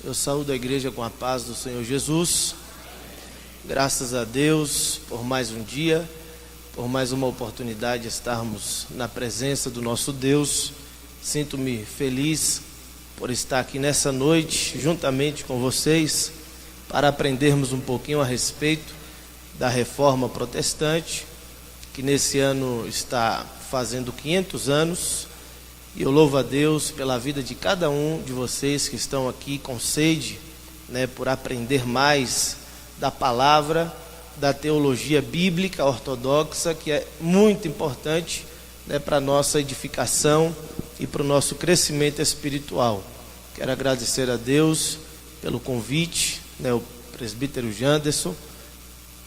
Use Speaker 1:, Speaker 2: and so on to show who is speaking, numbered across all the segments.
Speaker 1: Eu saúdo a igreja com a paz do Senhor Jesus. Graças a Deus por mais um dia, por mais uma oportunidade de estarmos na presença do nosso Deus. Sinto-me feliz por estar aqui nessa noite, juntamente com vocês, para aprendermos um pouquinho a respeito da Reforma Protestante, que nesse ano está fazendo 500 anos. E eu louvo a Deus pela vida de cada um de vocês que estão aqui com sede, por aprender mais da palavra, da teologia bíblica ortodoxa, que é muito importante, para a nossa edificação e para o nosso crescimento espiritual. Quero agradecer a Deus pelo convite, o presbítero Janderson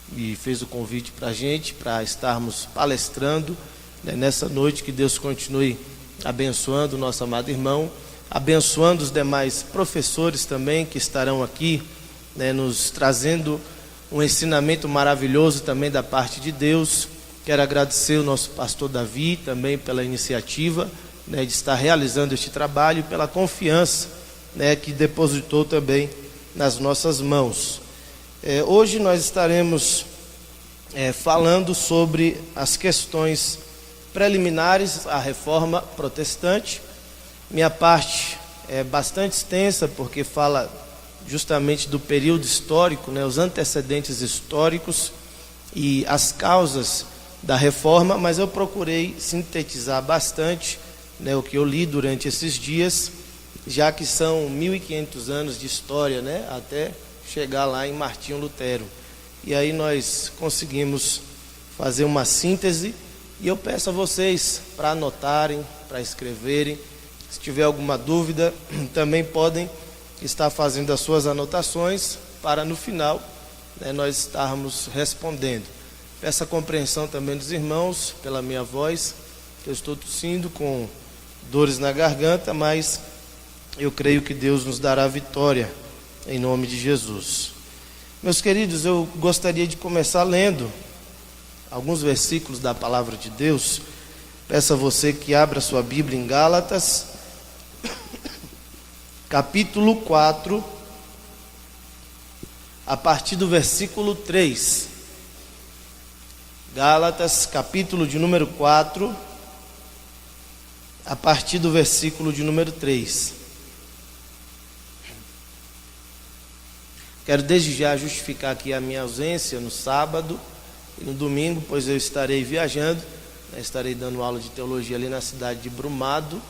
Speaker 1: me fez o convite para a gente, para estarmos palestrando, nessa noite. Que Deus continue abençoando o nosso amado irmão, abençoando os demais professores também que estarão aqui, nos trazendo um ensinamento maravilhoso também da parte de Deus. Quero agradecer o nosso pastor Davi também pela iniciativa, de estar realizando este trabalho, e pela confiança, que depositou também nas nossas mãos. Hoje nós estaremos falando sobre as questões preliminares à Reforma Protestante. Minha parte é bastante extensa, porque fala justamente do período histórico, os antecedentes históricos e as causas da Reforma, mas eu procurei sintetizar bastante, o que eu li durante esses dias, já que são 1500 anos de história, até chegar lá em Martinho Lutero. E aí nós conseguimos fazer uma síntese. E eu peço a vocês para anotarem, para escreverem. Se tiver alguma dúvida, também podem estar fazendo as suas anotações, para no final, nós estarmos respondendo. Peço a compreensão também dos irmãos pela minha voz, que eu estou tossindo com dores na garganta, mas eu creio que Deus nos dará vitória, em nome de Jesus. Meus queridos, eu gostaria de começar lendo alguns versículos da palavra de Deus. Peço a você que abra sua Bíblia em Gálatas, capítulo 4, a partir do versículo 3. Gálatas, capítulo de número 4, a partir do versículo de número 3. Quero desde já justificar aqui a minha ausência no sábado e no domingo, pois eu estarei viajando, estarei dando aula de teologia ali na cidade de Brumado,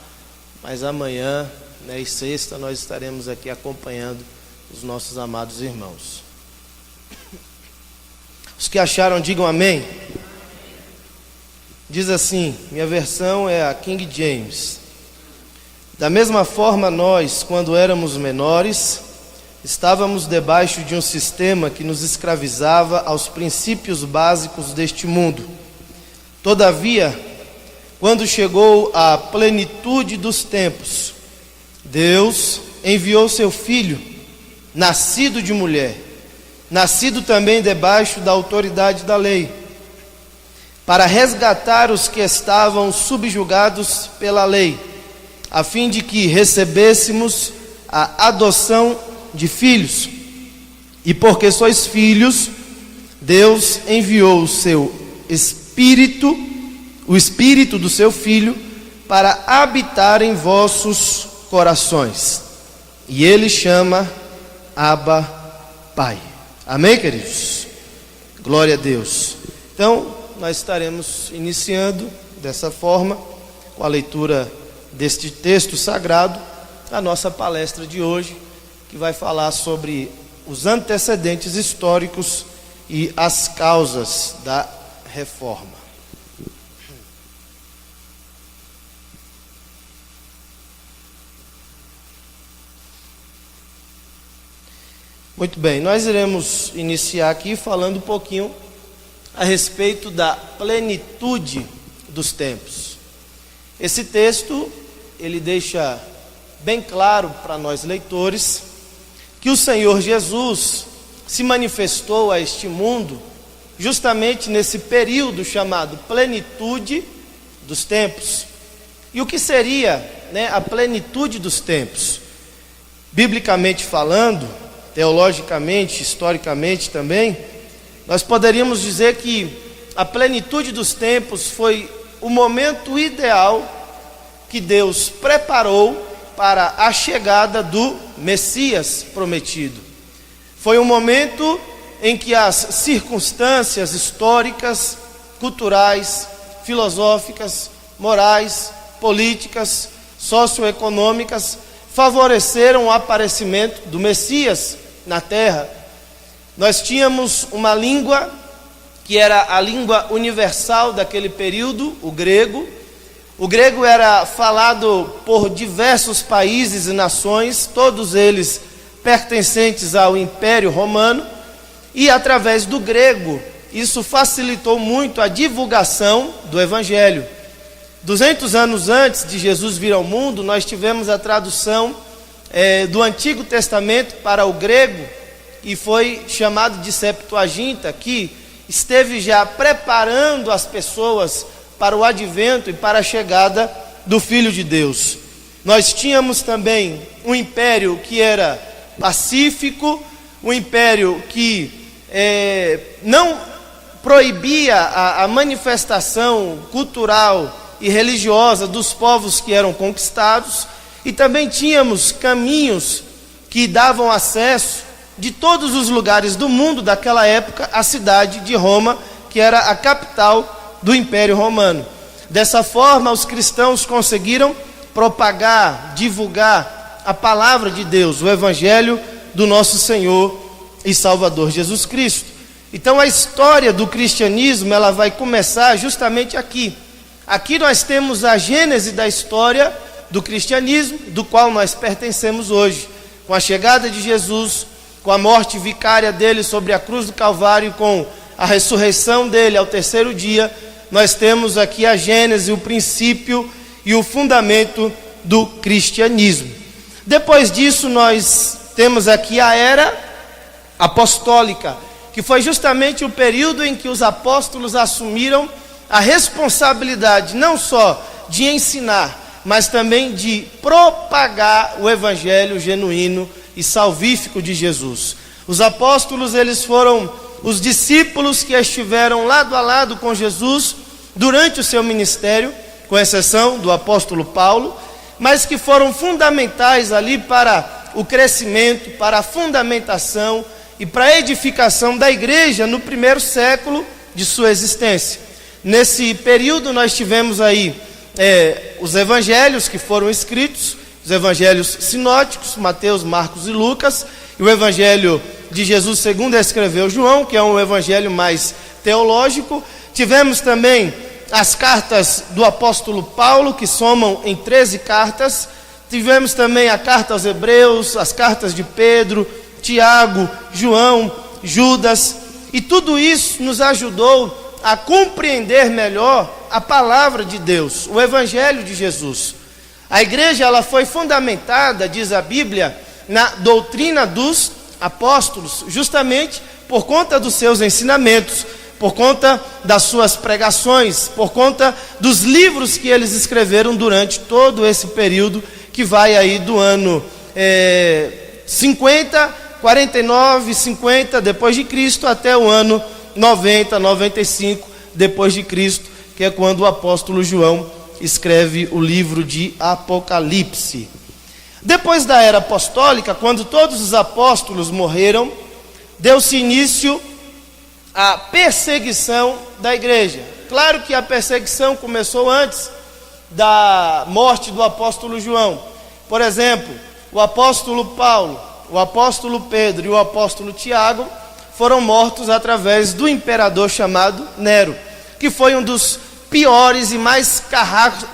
Speaker 1: mas amanhã, e sexta, nós estaremos aqui acompanhando os nossos amados irmãos. Os que acharam, digam amém. Diz assim, minha versão é a King James: da mesma forma, nós, quando éramos menores, estávamos debaixo de um sistema que nos escravizava aos princípios básicos deste mundo. Todavia, quando chegou a plenitude dos tempos, Deus enviou seu Filho, nascido de mulher, nascido também debaixo da autoridade da lei, para resgatar os que estavam subjugados pela lei, a fim de que recebêssemos a adoção de filhos. E porque sois filhos, Deus enviou o seu Espírito, o Espírito do seu Filho, para habitar em vossos corações. E Ele chama Abba, Pai. Amém, queridos? Glória a Deus. Então, nós estaremos iniciando dessa forma, com a leitura deste texto sagrado, a nossa palestra de hoje, que vai falar sobre os antecedentes históricos e as causas da Reforma. Muito bem, nós iremos iniciar aqui falando um pouquinho a respeito da plenitude dos tempos. Esse texto, ele deixa bem claro para nós leitores que o Senhor Jesus se manifestou a este mundo justamente nesse período chamado plenitude dos tempos. E o que seria, a plenitude dos tempos? biblicamente falando, teologicamente, historicamente também, nós poderíamos dizer que a plenitude dos tempos foi o momento ideal que Deus preparou para a chegada do Messias prometido. Foi um momento em que as circunstâncias históricas, culturais, filosóficas, morais, políticas, socioeconômicas favoreceram o aparecimento do Messias na terra. Nós tínhamos uma língua que era a língua universal daquele período, o grego. O grego era falado por diversos países e nações, todos eles pertencentes ao Império Romano, e através do grego, isso facilitou muito a divulgação do Evangelho. 200 anos antes de Jesus vir ao mundo, nós tivemos a tradução do Antigo Testamento para o grego, e foi chamado de Septuaginta, que esteve já preparando as pessoas para o advento e para a chegada do Filho de Deus. Nós tínhamos também um império que era pacífico, um império que não proibia a manifestação cultural e religiosa dos povos que eram conquistados, e também tínhamos caminhos que davam acesso de todos os lugares do mundo daquela época à cidade de Roma, que era a capital do Império Romano. Dessa forma, os cristãos conseguiram propagar, divulgar a palavra de Deus, o Evangelho do nosso Senhor e Salvador Jesus Cristo. Então a história do cristianismo, ela vai começar justamente aqui. Aqui nós temos a gênese da história do cristianismo, do qual nós pertencemos hoje. Com a chegada de Jesus, com a morte vicária dele sobre a cruz do Calvário, com a ressurreição dele ao terceiro dia, nós temos aqui a gênese, o princípio e o fundamento do cristianismo. Depois disso, nós temos aqui a era apostólica, que foi justamente o período em que os apóstolos assumiram a responsabilidade não só de ensinar, mas também de propagar o evangelho genuíno e salvífico de Jesus. Os apóstolos, eles foram os discípulos que estiveram lado a lado com Jesus durante o seu ministério, com exceção do apóstolo Paulo, mas que foram fundamentais ali para o crescimento, para a fundamentação e para a edificação da igreja no primeiro século de sua existência. Nesse período nós tivemos aí os evangelhos que foram escritos, os evangelhos sinóticos, Mateus, Marcos e Lucas, e o evangelho de Jesus segundo escreveu João, que é um evangelho mais teológico. Tivemos também as cartas do apóstolo Paulo, que somam em 13 cartas. Tivemos também a carta aos Hebreus, as cartas de Pedro, Tiago, João, Judas, e tudo isso nos ajudou a compreender melhor a palavra de Deus, o evangelho de Jesus. A igreja, ela foi fundamentada, diz a Bíblia, na doutrina dos apóstolos, justamente por conta dos seus ensinamentos, por conta das suas pregações, por conta dos livros que eles escreveram durante todo esse período, que vai aí do ano 50, 49, 50 depois de Cristo até o ano 90, 95 depois de Cristo, que é quando o apóstolo João escreve o livro de Apocalipse. Depois da era apostólica, quando todos os apóstolos morreram, deu-se início à perseguição da igreja. Claro que a perseguição começou antes da morte do apóstolo João. Por exemplo, o apóstolo Paulo, o apóstolo Pedro e o apóstolo Tiago foram mortos através do imperador chamado Nero, que foi um dos piores e mais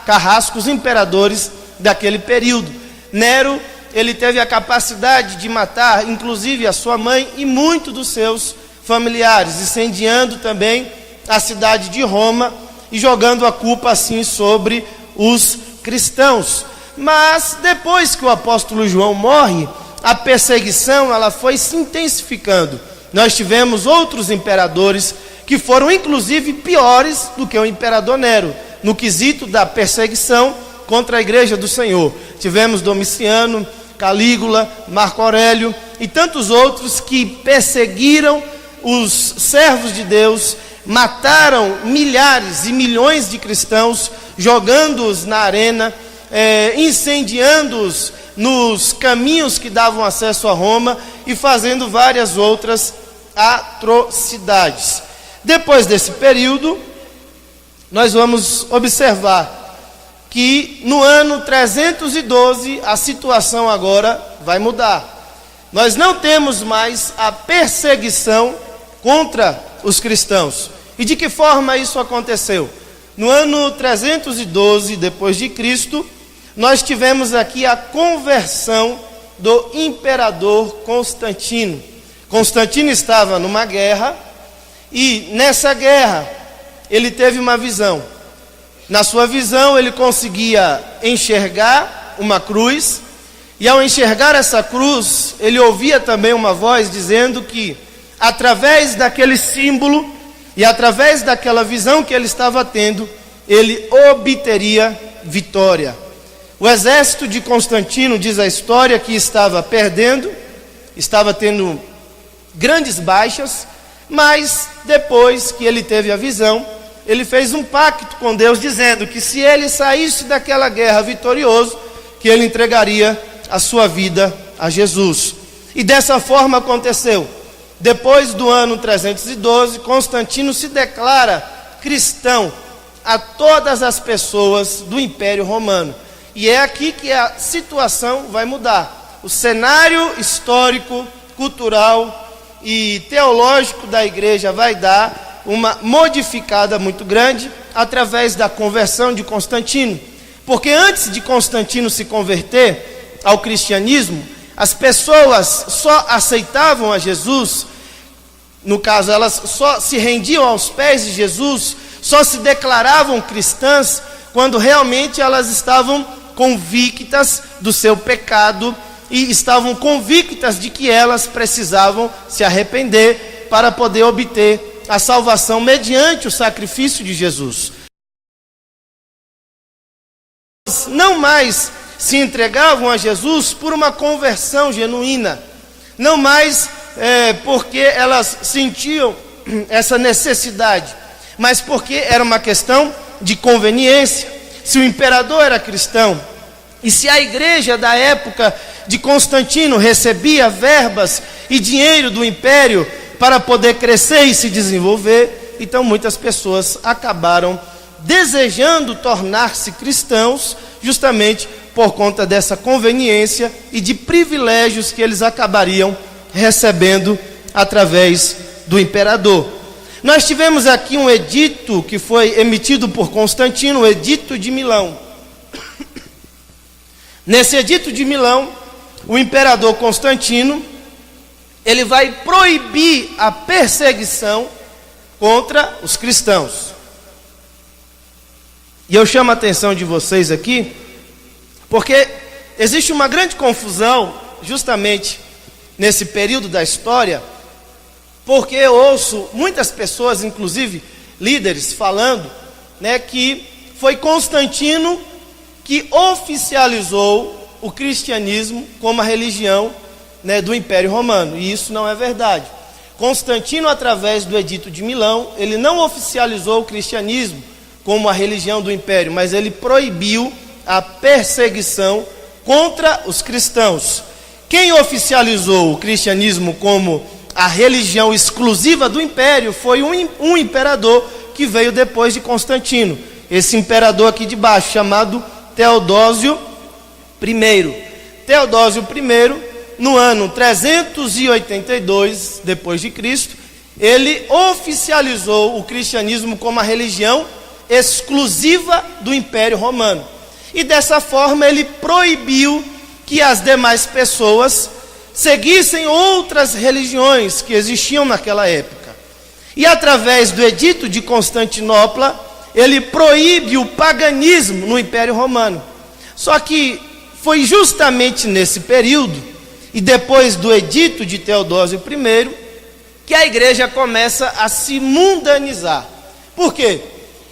Speaker 1: carrascos imperadores daquele período. Nero, ele teve a capacidade de matar, inclusive, a sua mãe e muitos dos seus familiares, incendiando também a cidade de Roma e jogando a culpa assim sobre os cristãos. Mas depois que o apóstolo João morre, a perseguição, ela foi se intensificando. Nós tivemos outros imperadores que foram inclusive piores do que o imperador Nero, no quesito da perseguição contra a igreja do Senhor. Tivemos Domiciano, Calígula, Marco Aurélio e tantos outros que perseguiram os servos de Deus, mataram milhares e milhões de cristãos, jogando-os na arena, incendiando-os nos caminhos que davam acesso a Roma e fazendo várias outras atrocidades. Depois desse período, nós vamos observar que no ano 312 a situação agora vai mudar. Nós não temos mais a perseguição contra os cristãos. E de que forma isso aconteceu? No ano 312 depois de Cristo, nós tivemos aqui a conversão do imperador Constantino. Constantino estava numa guerra e nessa guerra ele teve uma visão. Na sua visão ele conseguia enxergar uma cruz, e ao enxergar essa cruz, ele ouvia também uma voz dizendo que através daquele símbolo e através daquela visão que ele estava tendo, ele obteria vitória. O exército de Constantino, diz a história, que estava perdendo, estava tendo grandes baixas, mas depois que ele teve a visão, ele fez um pacto com Deus, dizendo que se ele saísse daquela guerra vitorioso, que ele entregaria a sua vida a Jesus. E dessa forma aconteceu. Depois do ano 312, Constantino se declara cristão a todas as pessoas do Império Romano. E é aqui que a situação vai mudar. O cenário histórico, cultural e teológico da igreja vai dar uma modificada muito grande através da conversão de Constantino. Porque antes de Constantino se converter ao cristianismo, as pessoas só aceitavam a Jesus, no caso elas só se rendiam aos pés de Jesus, só se declaravam cristãs quando realmente elas estavam convictas do seu pecado e estavam convictas de que elas precisavam se arrepender para poder obter a salvação mediante o sacrifício de Jesus. Não mais se entregavam a Jesus por uma conversão genuína, não mais porque elas sentiam essa necessidade, mas porque era uma questão de conveniência. Se o imperador era cristão e se a igreja da época de Constantino recebia verbas e dinheiro do império para poder crescer e se desenvolver, então muitas pessoas acabaram desejando tornar-se cristãos justamente por conta dessa conveniência e de privilégios que eles acabariam recebendo através do imperador. Nós tivemos aqui um edito que foi emitido por Constantino, o Edito de Milão. Nesse Edito de Milão, o imperador Constantino, ele vai proibir a perseguição contra os cristãos. E eu chamo a atenção de vocês aqui, porque existe uma grande confusão justamente nesse período da história, porque eu ouço muitas pessoas, inclusive líderes, falando, que foi Constantino que oficializou o cristianismo como a religião, do Império Romano, e isso não é verdade. Constantino, através do Edito de Milão, ele não oficializou o cristianismo como a religião do Império, mas ele proibiu a perseguição contra os cristãos. Quem oficializou o cristianismo como a religião exclusiva do Império foi um imperador que veio depois de Constantino. Esse imperador aqui de baixo, chamado Teodósio I. Teodósio I, no ano 382 depois de Cristo, ele oficializou o cristianismo como a religião exclusiva do Império Romano. E dessa forma ele proibiu que as demais pessoas seguissem outras religiões que existiam naquela época. E através do Edito de Constantinopla, ele proíbe o paganismo no Império Romano. Só que foi justamente nesse período, e depois do Edito de Teodósio I, que a igreja começa a se mundanizar. Por quê?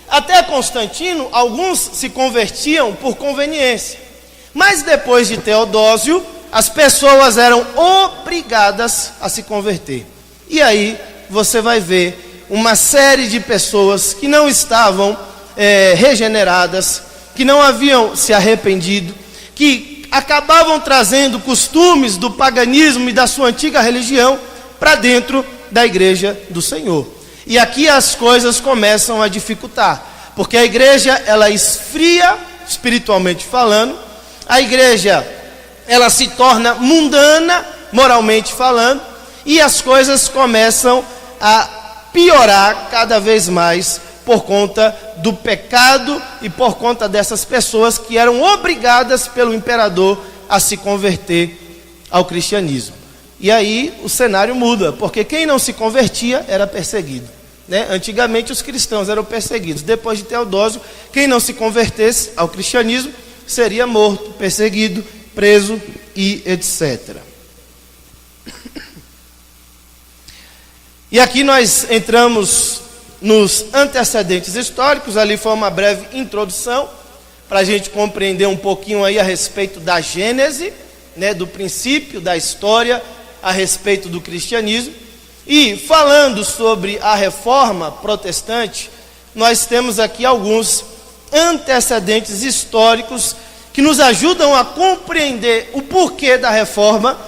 Speaker 1: Até Constantino, alguns se convertiam por conveniência. Mas depois de Teodósio, as pessoas eram obrigadas a se converter. E aí você vai ver uma série de pessoas que não estavam regeneradas, que não haviam se arrependido, que acabavam trazendo costumes do paganismo e da sua antiga religião para dentro da igreja do Senhor. E aqui as coisas começam a dificultar, porque a igreja ela esfria, espiritualmente falando, a igreja ela se torna mundana, moralmente falando, e as coisas começam a piorar cada vez mais por conta do pecado e por conta dessas pessoas que eram obrigadas pelo imperador a se converter ao cristianismo. E aí o cenário muda, porque quem não se convertia era perseguido, né? Antigamente os cristãos eram perseguidos. Depois de Teodósio, quem não se convertesse ao cristianismo seria morto, perseguido, preso e etc. E aqui nós entramos nos antecedentes históricos. Ali foi uma breve introdução para a gente compreender um pouquinho aí a respeito da Gênese, né, do princípio da história a respeito do cristianismo. E falando sobre a reforma protestante, nós temos aqui alguns antecedentes históricos que nos ajudam a compreender o porquê da reforma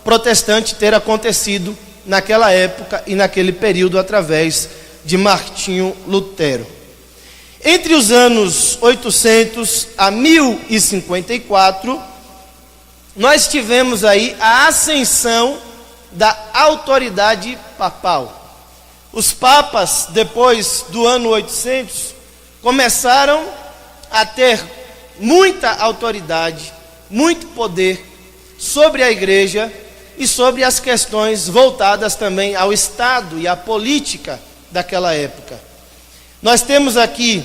Speaker 1: protestante ter acontecido naquela época e naquele período através de Martinho Lutero. Entre os anos 800 a 1054, nós tivemos aí a ascensão da autoridade papal. Os papas, depois do ano 800, começaram a ter muita autoridade, muito poder sobre a igreja e sobre as questões voltadas também ao Estado e à política daquela época. Nós temos aqui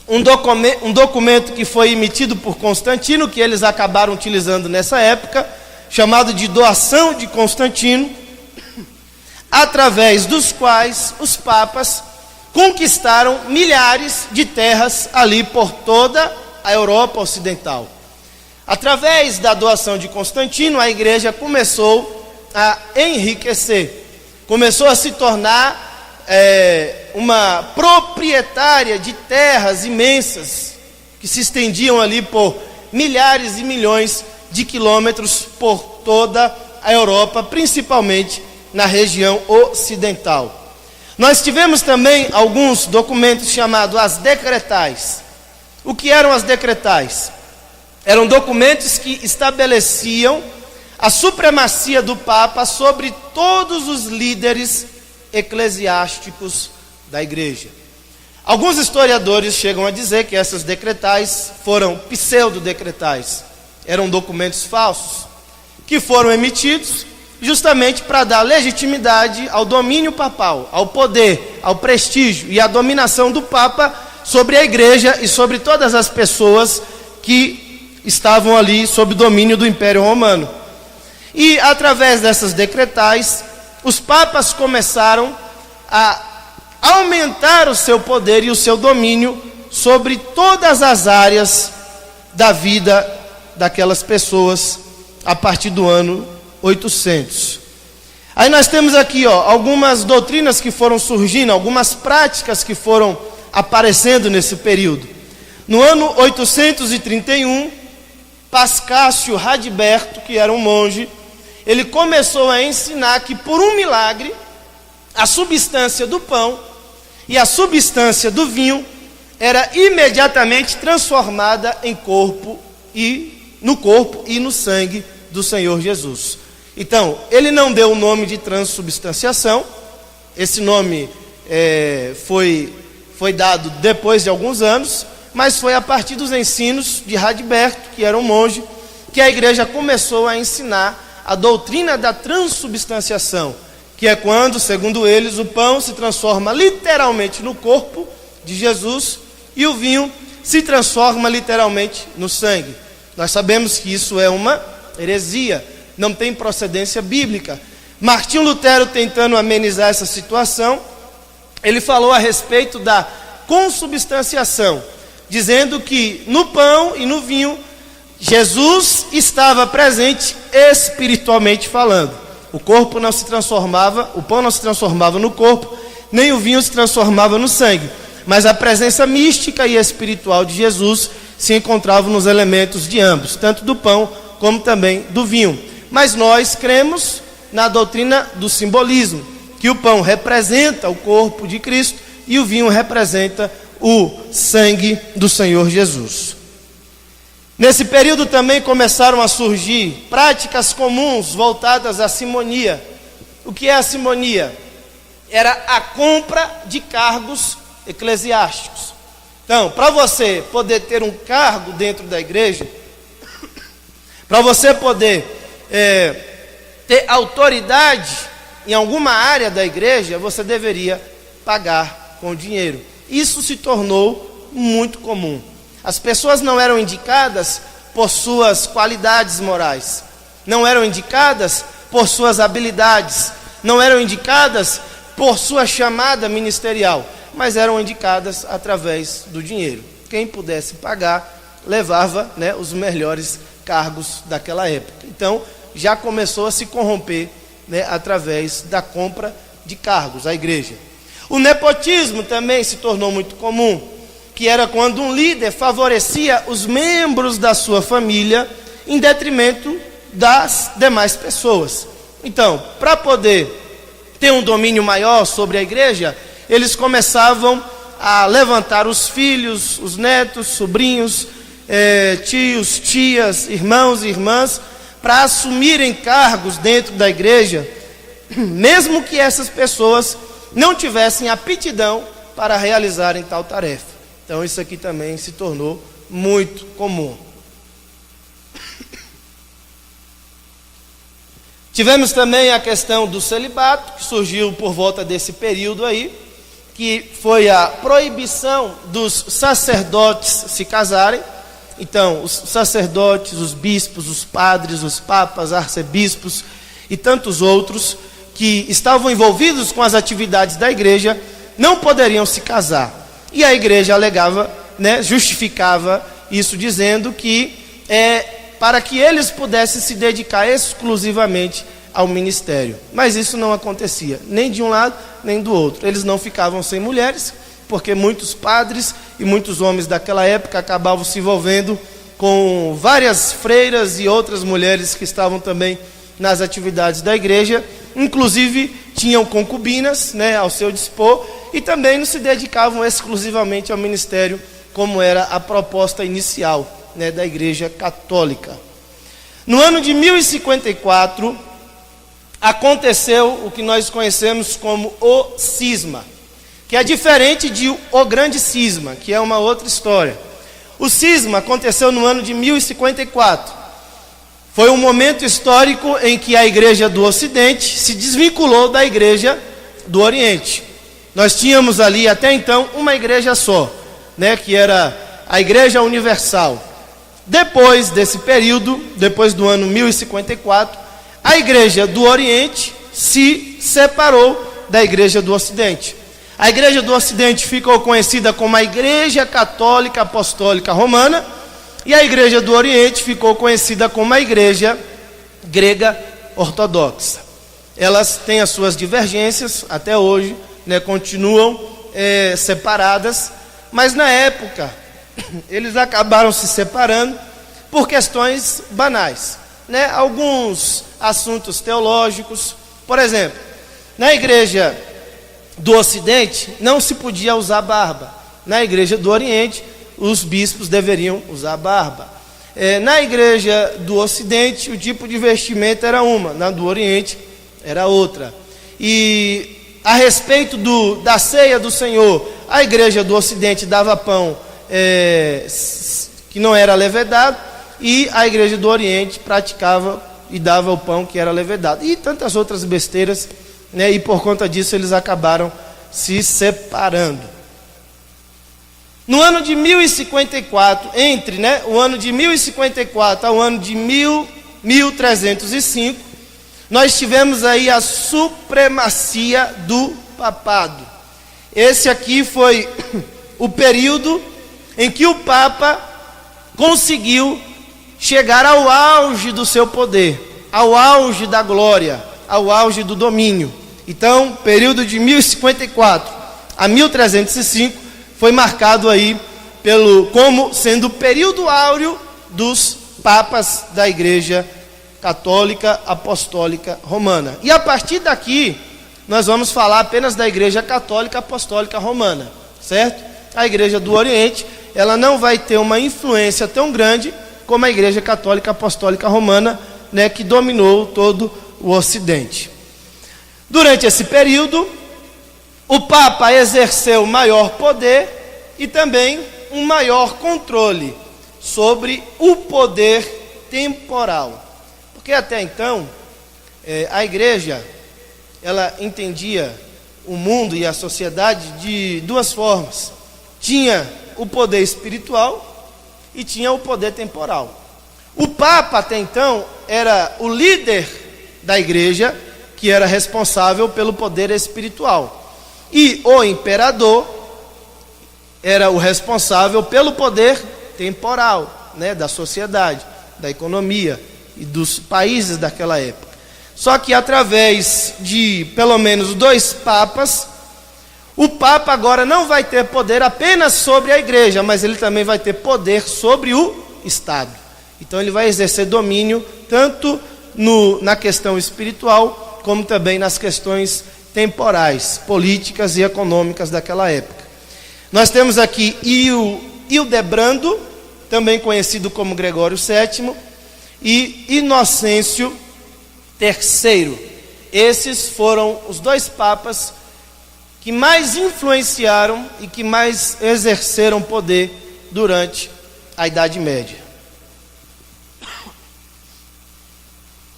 Speaker 1: um documento que foi emitido por Constantino, que eles acabaram utilizando nessa época, chamado de Doação de Constantino, através dos quais os papas conquistaram milhares de terras ali por toda a Europa Ocidental. Através da doação de Constantino, a igreja começou a enriquecer, começou a se tornar uma proprietária de terras imensas, que se estendiam ali por milhares e milhões de quilômetros por toda a Europa, principalmente na região ocidental. Nós tivemos também alguns documentos chamados as decretais. O que eram as decretais? Eram documentos que estabeleciam a supremacia do Papa sobre todos os líderes eclesiásticos da igreja. Alguns historiadores chegam a dizer que essas decretais foram pseudo-decretais, eram documentos falsos, que foram emitidos justamente para dar legitimidade ao domínio papal, ao poder, ao prestígio e à dominação do Papa sobre a igreja e sobre todas as pessoas que estavam ali sob o domínio do Império Romano. E através dessas decretais, os papas começaram a aumentar o seu poder e o seu domínio sobre todas as áreas da vida daquelas pessoas a partir do ano 800. Aí nós temos aqui algumas doutrinas que foram surgindo, algumas práticas que foram aparecendo nesse período. No ano 831, Pascácio Radberto, que era um monge, ele começou a ensinar que por um milagre, a substância do pão e a substância do vinho era imediatamente transformada em corpo e no sangue do Senhor Jesus. Então, ele não deu o nome de transubstanciação. Esse nome foi dado depois de alguns anos, mas foi a partir dos ensinos de Radberto, que era um monge, que a igreja começou a ensinar a doutrina da transubstanciação, que é quando, segundo eles, o pão se transforma literalmente no corpo de Jesus e o vinho se transforma literalmente no sangue. Nós sabemos que isso é uma heresia, não tem procedência bíblica. Martinho Lutero, tentando amenizar essa situação, ele falou a respeito da consubstanciação, dizendo que no pão e no vinho Jesus estava presente espiritualmente falando. O corpo não se transformava, o pão não se transformava no corpo, nem o vinho se transformava no sangue. Mas a presença mística e espiritual de Jesus se encontrava nos elementos de ambos, tanto do pão como também do vinho. Mas nós cremos na doutrina do simbolismo, que o pão representa o corpo de Cristo e o vinho representa o sangue do Senhor Jesus. Nesse período também começaram a surgir práticas comuns voltadas à simonia. O que é a simonia? Era a compra de cargos eclesiásticos. Então, para você poder ter um cargo dentro da igreja, para você poder ter autoridade em alguma área da igreja, você deveria pagar com dinheiro. Isso se tornou muito comum. As pessoas não eram indicadas por suas qualidades morais, não eram indicadas por suas habilidades, não eram indicadas por sua chamada ministerial, mas eram indicadas através do dinheiro. Quem pudesse pagar, levava, os melhores cargos daquela época. Então, já começou a se corromper, através da compra de cargos, a igreja. O nepotismo também se tornou muito comum, que era quando um líder favorecia os membros da sua família em detrimento das demais pessoas. Então, para poder ter um domínio maior sobre a igreja, eles começavam a levantar os filhos, os netos, sobrinhos, tios, tias, irmãos e irmãs, para assumirem cargos dentro da igreja, mesmo que essas pessoas não tivessem aptidão para realizarem tal tarefa. Então isso aqui também se tornou muito comum. Tivemos também a questão do celibato, que surgiu por volta desse período aí, que foi a proibição dos sacerdotes se casarem. Então, os sacerdotes, os bispos, os padres, os papas, arcebispos e tantos outros que estavam envolvidos com as atividades da igreja não poderiam se casar. E a igreja alegava, justificava isso dizendo que para que eles pudessem se dedicar exclusivamente ao ministério. Mas isso não acontecia, nem de um lado, nem do outro. Eles não ficavam sem mulheres, porque muitos padres e muitos homens daquela época acabavam se envolvendo com várias freiras e outras mulheres que estavam também nas atividades da igreja, inclusive tinham concubinas, ao seu dispor, e também não se dedicavam exclusivamente ao ministério, como era a proposta inicial, da igreja católica. No ano de 1054, aconteceu o que nós conhecemos como o cisma, que é diferente de o grande cisma, que é uma outra história. O cisma aconteceu no ano de 1054. Foi um momento histórico em que a igreja do Ocidente se desvinculou da igreja do Oriente. Nós tínhamos ali até então uma igreja só, que era a Igreja Universal. Depois desse período, depois do ano 1054, a igreja do Oriente se separou da igreja do Ocidente. A igreja do Ocidente ficou conhecida como a Igreja Católica Apostólica Romana, e a igreja do Oriente ficou conhecida como a Igreja Grega Ortodoxa. Elas têm as suas divergências até hoje, continuam separadas, mas na época eles acabaram se separando por questões banais, alguns assuntos teológicos. Por exemplo, na igreja do Ocidente não se podia usar barba. Na igreja do Oriente, os bispos deveriam usar barba. Na igreja do Ocidente, o tipo de vestimenta era uma, na do Oriente era outra. E a respeito da ceia do Senhor, a igreja do Ocidente dava pão que não era levedado, e a igreja do Oriente praticava e dava o pão que era levedado. E tantas outras besteiras, e por conta disso eles acabaram se separando. No ano de 1054, entre o ano de 1054 ao ano de 1305, nós tivemos aí a supremacia do papado. Esse aqui foi o período em que o Papa conseguiu chegar ao auge do seu poder, ao auge da glória, ao auge do domínio. Então, período de 1054 a 1305 foi marcado aí como sendo o período áureo dos papas da Igreja Católica Apostólica Romana. E a partir daqui, nós vamos falar apenas da Igreja Católica Apostólica Romana, certo? A Igreja do Oriente, ela não vai ter uma influência tão grande como a Igreja Católica Apostólica Romana, né, que dominou todo o Ocidente. Durante esse período, o Papa exerceu maior poder e também um maior controle sobre o poder temporal. Porque até então, a Igreja, ela entendia o mundo e a sociedade de duas formas. Tinha o poder espiritual e tinha o poder temporal. O Papa, até então, era o líder da Igreja, que era responsável pelo poder espiritual. E o imperador era o responsável pelo poder temporal, né, da sociedade, da economia e dos países daquela época. Só que através de pelo menos 2 papas, o Papa agora não vai ter poder apenas sobre a Igreja, mas ele também vai ter poder sobre o Estado. Então ele vai exercer domínio tanto na questão espiritual, como também nas questões temporais, políticas e econômicas daquela época. Nós temos aqui Hildebrando, também conhecido como Gregório VII, e Inocêncio III. Esses foram os 2 papas que mais influenciaram e que mais exerceram poder durante a Idade Média.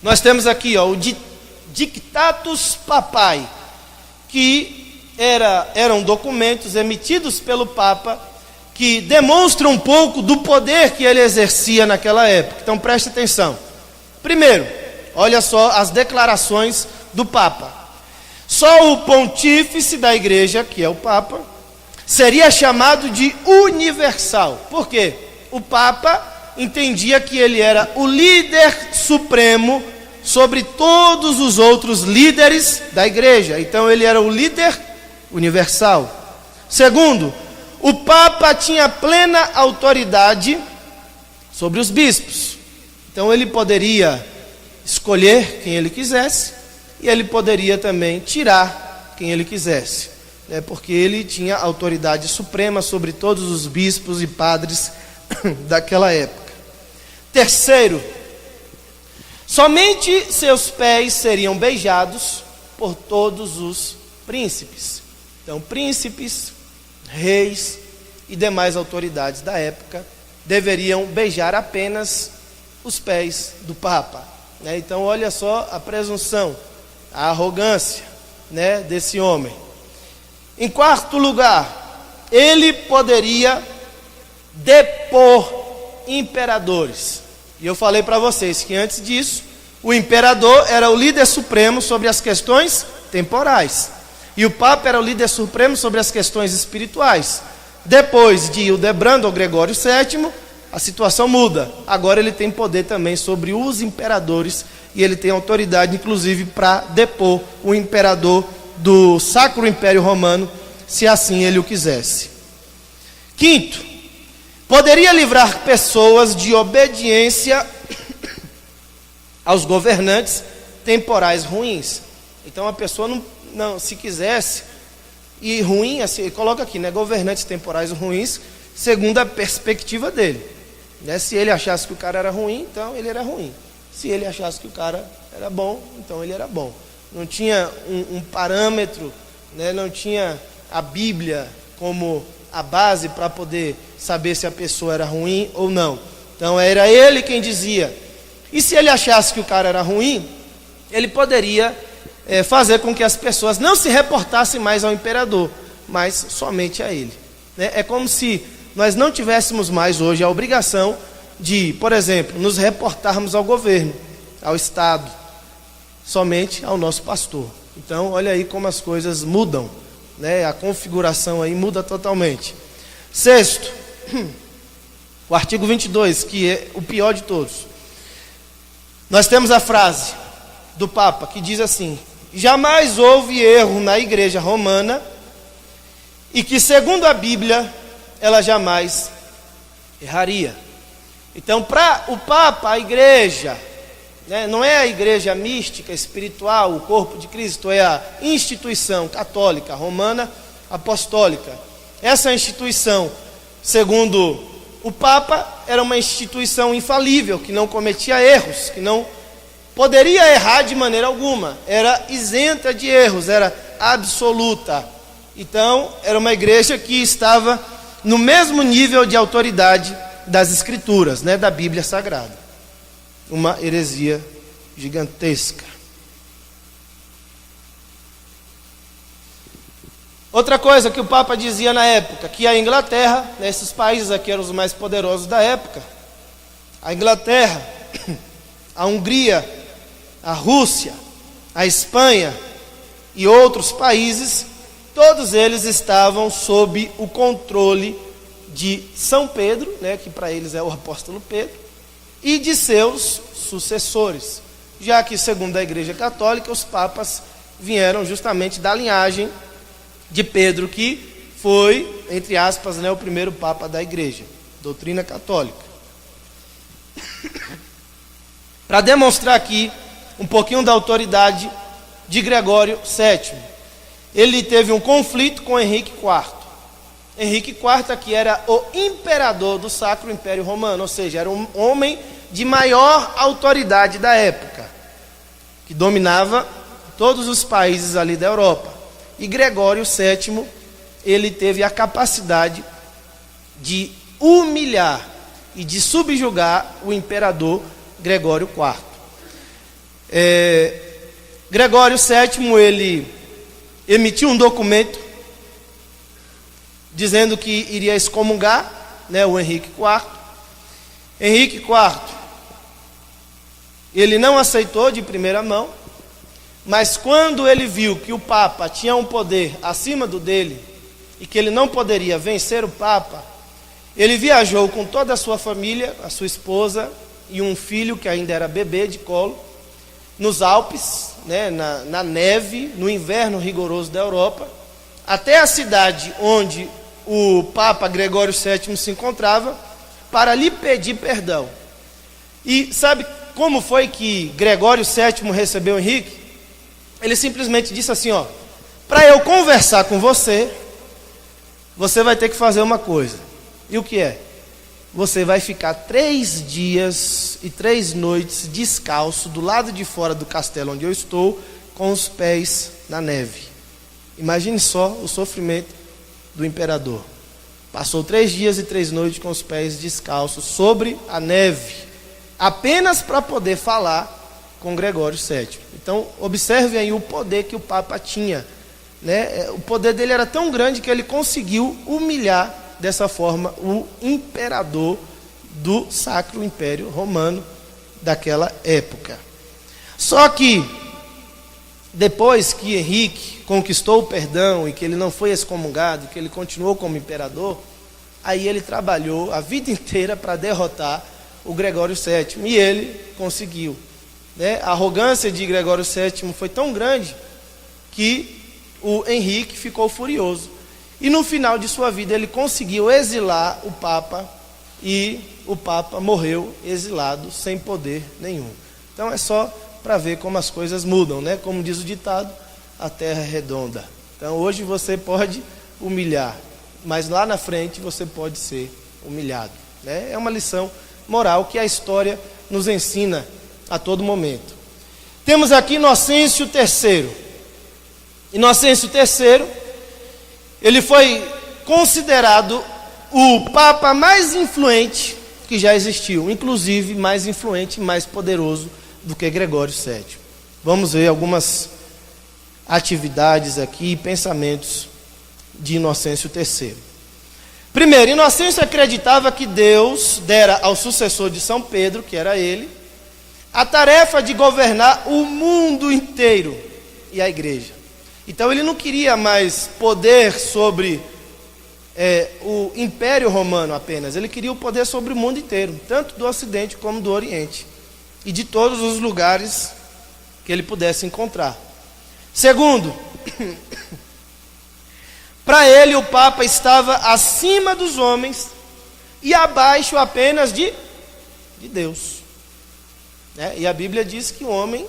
Speaker 1: Nós temos aqui o Dictatus Papae, que eram documentos emitidos pelo Papa que demonstram um pouco do poder que ele exercia naquela época. Então preste atenção. Primeiro, olha só as declarações do Papa. Só o pontífice da Igreja, que é o Papa, seria chamado de universal. Por quê? O Papa entendia que ele era o líder supremo sobre todos os outros líderes da Igreja. Então ele era o líder universal. Segundo, o Papa tinha plena autoridade sobre os bispos. Então ele poderia escolher quem ele quisesse e ele poderia também tirar quem ele quisesse, né? Porque ele tinha autoridade suprema sobre todos os bispos e padres daquela época. Terceiro, somente seus pés seriam beijados por todos os príncipes. Então, príncipes, reis e demais autoridades da época deveriam beijar apenas os pés do Papa, né? Então, olha só a presunção, a arrogância, né, desse homem. Em quarto lugar, ele poderia depor imperadores. E eu falei para vocês que antes disso, o imperador era o líder supremo sobre as questões temporais. E o Papa era o líder supremo sobre as questões espirituais. Depois de Hildebrando ou Gregório VII, a situação muda. Agora ele tem poder também sobre os imperadores. E ele tem autoridade, inclusive, para depor o imperador do Sacro Império Romano, se assim ele o quisesse. Quinto, poderia livrar pessoas de obediência aos governantes temporais ruins. Então a pessoa não se quisesse, e ruim, assim, coloca aqui, né, governantes temporais ruins, segundo a perspectiva dele, né? Se ele achasse que o cara era ruim, então ele era ruim. Se ele achasse que o cara era bom, então ele era bom. Não tinha um parâmetro, né? Não tinha a Bíblia como a base para poder saber se a pessoa era ruim ou não. Então era ele quem dizia. E se ele achasse que o cara era ruim, ele poderia fazer com que as pessoas não se reportassem mais ao imperador, mas somente a ele, né? É como se nós não tivéssemos mais hoje a obrigação de, por exemplo, nos reportarmos ao governo, ao Estado, somente ao nosso pastor. Então, olha aí como as coisas mudam, né? A configuração aí muda totalmente. Sexto, O artigo 22, que é o pior de todos. Nós temos a frase do Papa que diz assim: jamais houve erro na Igreja Romana e que, segundo a Bíblia, ela jamais erraria. Então, para o Papa, a Igreja, né, não é a Igreja mística, espiritual, o corpo de Cristo, é a instituição católica, romana, apostólica. Essa instituição, segundo o Papa, era uma instituição infalível, que não cometia erros, que não poderia errar de maneira alguma, era isenta de erros, era absoluta. Então, era uma igreja que estava no mesmo nível de autoridade das Escrituras, né, da Bíblia Sagrada. Uma heresia gigantesca. Outra coisa que o Papa dizia na época, que a Inglaterra, esses países aqui eram os mais poderosos da época, a Inglaterra, a Hungria, a Rússia, a Espanha e outros países, todos eles estavam sob o controle de São Pedro, né, que para eles é o apóstolo Pedro, e de seus sucessores, já que, segundo a Igreja Católica, os papas vieram justamente da linhagem de Pedro, que foi, entre aspas, né, o primeiro papa da Igreja, doutrina católica. Para demonstrar aqui um pouquinho da autoridade de Gregório VII, ele teve um conflito com Henrique IV. Henrique IV aqui era o imperador do Sacro Império Romano, ou seja, era um homem de maior autoridade da época, que dominava todos os países ali da Europa. E Gregório VII, ele teve a capacidade de humilhar e de subjugar o imperador Gregório IV. Gregório VII, ele emitiu um documento dizendo que iria excomungar, né, o Henrique IV. Henrique IV, ele não aceitou de primeira mão, mas quando ele viu que o Papa tinha um poder acima do dele e que ele não poderia vencer o Papa, ele viajou com toda a sua família, a sua esposa e um filho que ainda era bebê de colo, nos Alpes, né, na neve, no inverno rigoroso da Europa, até a cidade onde o Papa Gregório VII se encontrava, para lhe pedir perdão. E sabe como foi que Gregório VII recebeu Henrique? Ele simplesmente disse assim, ó: para eu conversar com você, você vai ter que fazer uma coisa. E o que é? Você vai ficar 3 dias e 3 noites descalço do lado de fora do castelo onde eu estou, com os pés na neve. Imagine só o sofrimento do imperador. Passou 3 dias e 3 noites com os pés descalços sobre a neve, apenas para poder falar com Gregório VII. Então, observe aí o poder que o Papa tinha, né? O poder dele era tão grande que ele conseguiu humilhar dessa forma o imperador do Sacro Império Romano daquela época. Só que, depois que Henrique conquistou o perdão e que ele não foi excomungado, que ele continuou como imperador, aí ele trabalhou a vida inteira para derrotar o Gregório VII, e ele conseguiu, né? A arrogância de Gregório VII foi tão grande que o Henrique ficou furioso. E no final de sua vida ele conseguiu exilar o Papa, e o Papa morreu exilado, sem poder nenhum. Então é só para ver como as coisas mudam, né? Como diz o ditado, a terra é redonda. Então hoje você pode humilhar, mas lá na frente você pode ser humilhado, né? É uma lição moral que a história nos ensina a todo momento. Temos aqui Inocêncio III. Inocêncio III, ele foi considerado o Papa mais influente que já existiu, inclusive mais influente e mais poderoso do que Gregório VII. Vamos ver algumas atividades aqui e pensamentos de Inocêncio III. Primeiro, Inocêncio acreditava que Deus dera ao sucessor de São Pedro, que era ele, a tarefa de governar o mundo inteiro e a igreja. Então ele não queria mais poder sobre o Império Romano apenas. Ele queria o poder sobre o mundo inteiro, tanto do Ocidente como do Oriente, e de todos os lugares que ele pudesse encontrar. Segundo, para ele o Papa estava acima dos homens e abaixo apenas de Deus. E a Bíblia diz que o homem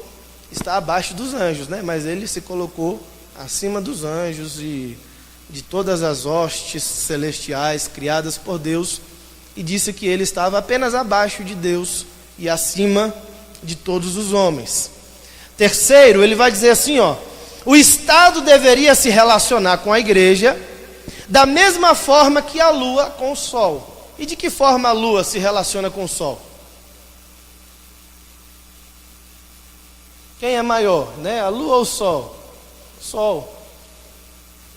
Speaker 1: está abaixo dos anjos, mas ele se colocou acima dos anjos e de todas as hostes celestiais criadas por Deus, e disse que ele estava apenas abaixo de Deus e acima de todos os homens. Terceiro, ele vai dizer assim, o Estado deveria se relacionar com a igreja da mesma forma que a lua com o sol. E de que forma a lua se relaciona com o sol? Quem é maior, a lua ou o sol? Sol.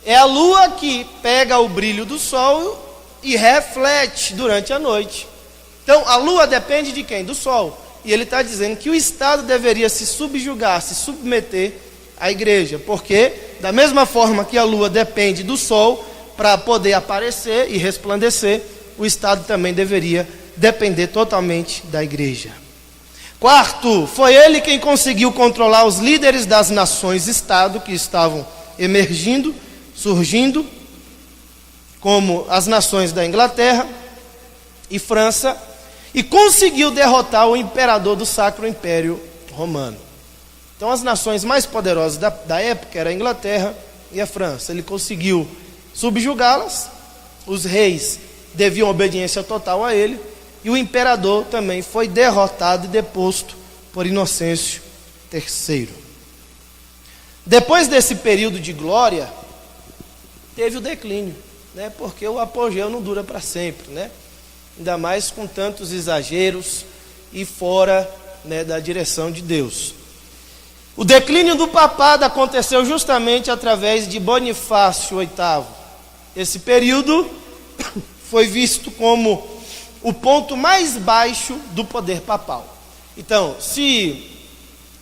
Speaker 1: É a lua que pega o brilho do sol e reflete durante a noite. Então, a lua depende de quem? Do sol. E ele está dizendo que o Estado deveria se subjugar, se submeter à igreja. Porque, da mesma forma que a lua depende do sol para poder aparecer e resplandecer, o Estado também deveria depender totalmente da igreja. Quarto, foi ele quem conseguiu controlar os líderes das nações-estado que estavam emergindo, surgindo, como as nações da Inglaterra e França, e conseguiu derrotar o imperador do Sacro Império Romano. Então as nações mais poderosas da época eram a Inglaterra e a França. Ele conseguiu subjugá-las, os reis deviam obediência total a ele, e o imperador também foi derrotado e deposto por Inocêncio III. Depois desse período de glória, teve o declínio, porque o apogeu não dura para sempre, ainda mais com tantos exageros e fora da direção de Deus. O declínio do papado aconteceu justamente através de Bonifácio VIII. Esse período foi visto como o ponto mais baixo do poder papal. Então, se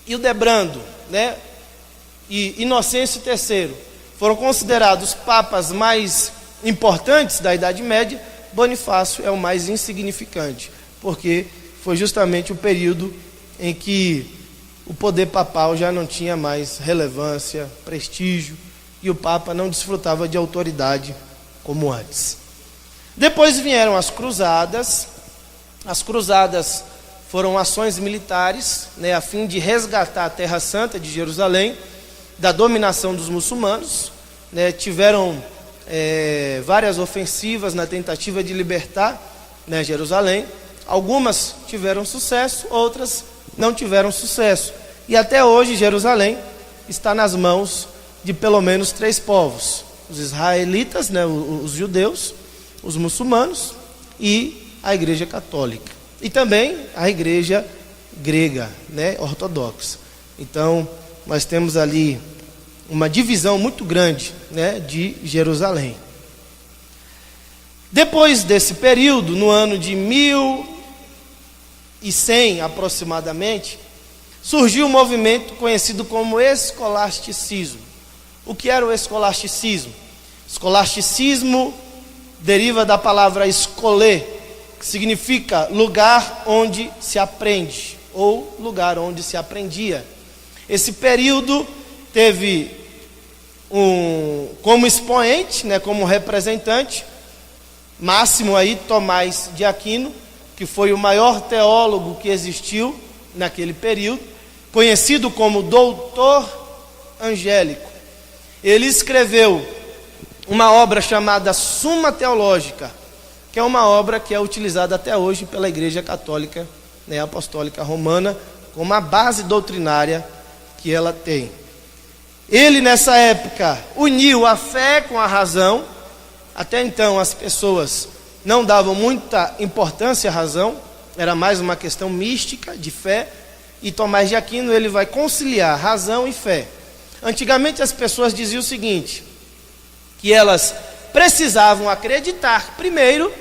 Speaker 1: Hildebrando, e Inocêncio III foram considerados papas mais importantes da Idade Média, Bonifácio é o mais insignificante, porque foi justamente o período em que o poder papal já não tinha mais relevância, prestígio, e o Papa não desfrutava de autoridade como antes. Depois vieram as cruzadas. As cruzadas foram ações militares, a fim de resgatar a Terra Santa de Jerusalém da dominação dos muçulmanos. Tiveram várias ofensivas na tentativa de libertar Jerusalém. Algumas tiveram sucesso, outras não tiveram sucesso. E até hoje Jerusalém está nas mãos de pelo menos 3 povos: os israelitas, os judeus, os muçulmanos e a Igreja Católica. E também a Igreja grega, ortodoxa. Então, nós temos ali uma divisão muito grande, de Jerusalém. Depois desse período, no ano de 1100 aproximadamente, surgiu um movimento conhecido como escolasticismo. O que era o escolasticismo? Escolasticismo deriva da palavra escolher, que significa lugar onde se aprende, ou lugar onde se aprendia. Esse período teve como expoente, como representante máximo aí, Tomás de Aquino, que foi o maior teólogo que existiu naquele período, conhecido como Doutor Angélico. Ele escreveu uma obra chamada Suma Teológica, que é uma obra que é utilizada até hoje pela Igreja Católica, Apostólica Romana, como a base doutrinária que ela tem. Ele, nessa época, uniu a fé com a razão. Até então as pessoas não davam muita importância à razão, era mais uma questão mística de fé, e Tomás de Aquino ele vai conciliar razão e fé. Antigamente as pessoas diziam o seguinte, que elas precisavam acreditar primeiro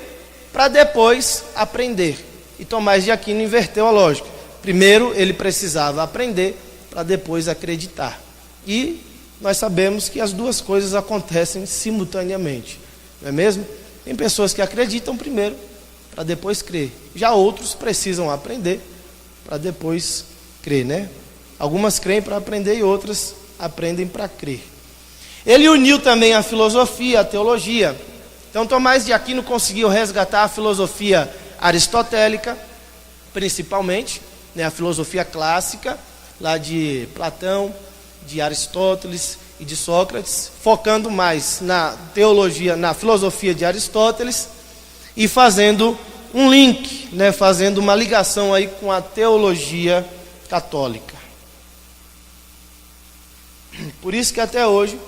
Speaker 1: para depois aprender. E Tomás de Aquino inverteu a lógica. Primeiro ele precisava aprender para depois acreditar. E nós sabemos que as duas coisas acontecem simultaneamente. não é mesmo? Tem pessoas que acreditam primeiro para depois crer. Já outros precisam aprender para depois crer, né? Algumas creem para aprender e outras aprendem para crer. Ele uniu também a filosofia, a teologia. Então Tomás de Aquino conseguiu resgatar a filosofia aristotélica, principalmente, né, a filosofia clássica, lá de Platão, de Aristóteles e de Sócrates, focando mais na teologia, na filosofia de Aristóteles e fazendo um link, né, fazendo uma ligação aí com a teologia católica. Por isso que até hoje,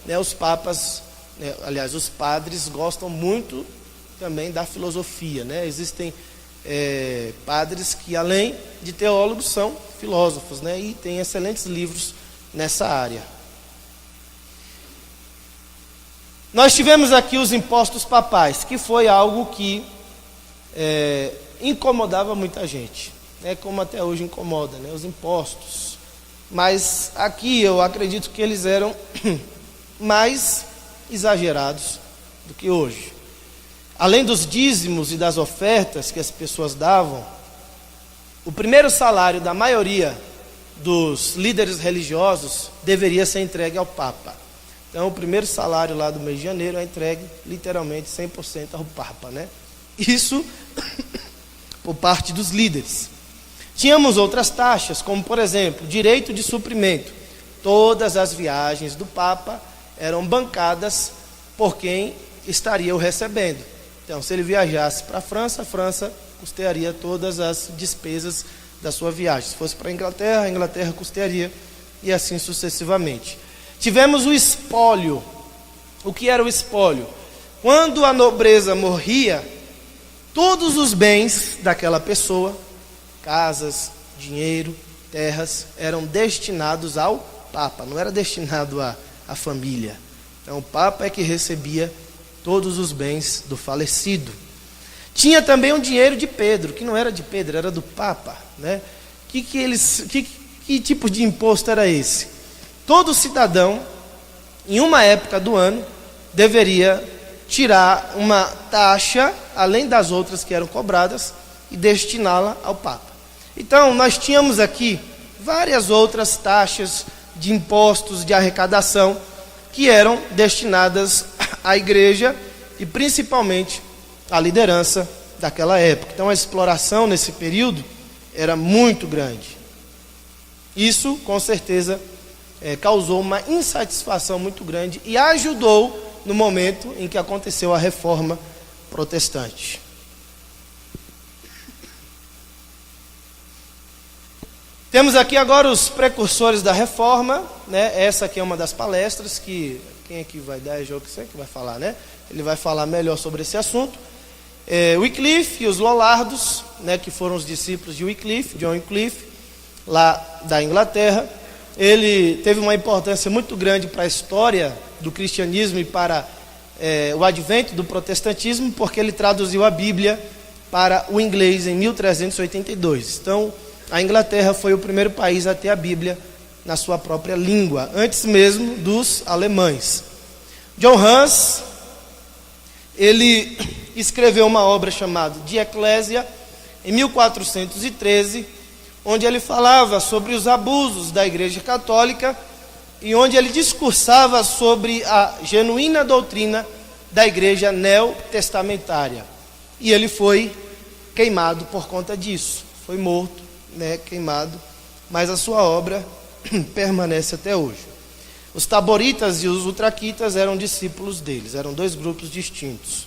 Speaker 1: né, os papas, né, aliás, os padres gostam muito também da filosofia, né? Existem padres que, além de teólogos, são filósofos, né? E têm excelentes livros nessa área. Nós tivemos aqui os impostos papais, que foi algo que incomodava muita gente, né? Como até hoje incomoda, né? Os impostos. Mas aqui eu acredito que eles eram mais exagerados do que hoje. Além dos dízimos e das ofertas que as pessoas davam, o primeiro salário da maioria dos líderes religiosos deveria ser entregue ao Papa. Então, o primeiro salário lá do mês de janeiro é entregue literalmente 100% ao Papa, né? Isso por parte dos líderes. Tínhamos outras taxas, como por exemplo, direito de suprimento. Todas as viagens do Papa eram bancadas por quem estaria o recebendo. Então, se ele viajasse para a França custearia todas as despesas da sua viagem. Se fosse para a Inglaterra custearia, e assim sucessivamente. Tivemos o espólio. O que era o espólio? Quando a nobreza morria, todos os bens daquela pessoa, casas, dinheiro, terras, eram destinados ao Papa, não era destinado à família. Então o Papa é que recebia todos os bens do falecido. Tinha também um dinheiro de Pedro, que não era de Pedro, era do Papa, né? Que tipo de imposto era esse? Todo cidadão, em uma época do ano, deveria tirar uma taxa, além das outras que eram cobradas, e destiná-la ao Papa. Então, nós tínhamos aqui várias outras taxas de impostos de arrecadação que eram destinadas à igreja e principalmente à liderança daquela época. Então, a exploração nesse período era muito grande. Isso, com certeza, causou uma insatisfação muito grande e ajudou no momento em que aconteceu a reforma protestante. Temos aqui agora os precursores da reforma, né? Essa aqui é uma das palestras que quem aqui vai dar é você que vai falar, né? Ele vai falar melhor sobre esse assunto. Wycliffe e os Lollardos, né, que foram os discípulos de Wycliffe, John Wycliffe, lá da Inglaterra. Ele teve uma importância muito grande para a história do cristianismo e para o advento do protestantismo, porque ele traduziu a Bíblia para o inglês em 1382. Então, a Inglaterra foi o primeiro país a ter a Bíblia na sua própria língua, antes mesmo dos alemães. John Hus, ele escreveu uma obra chamada De Ecclesia, em 1413, onde ele falava sobre os abusos da Igreja Católica e onde ele discursava sobre a genuína doutrina da Igreja neotestamentária. E ele foi queimado por conta disso, foi morto, né, queimado, mas a sua obra permanece até hoje. Os taboritas e os utraquitas eram discípulos deles, eram dois grupos distintos.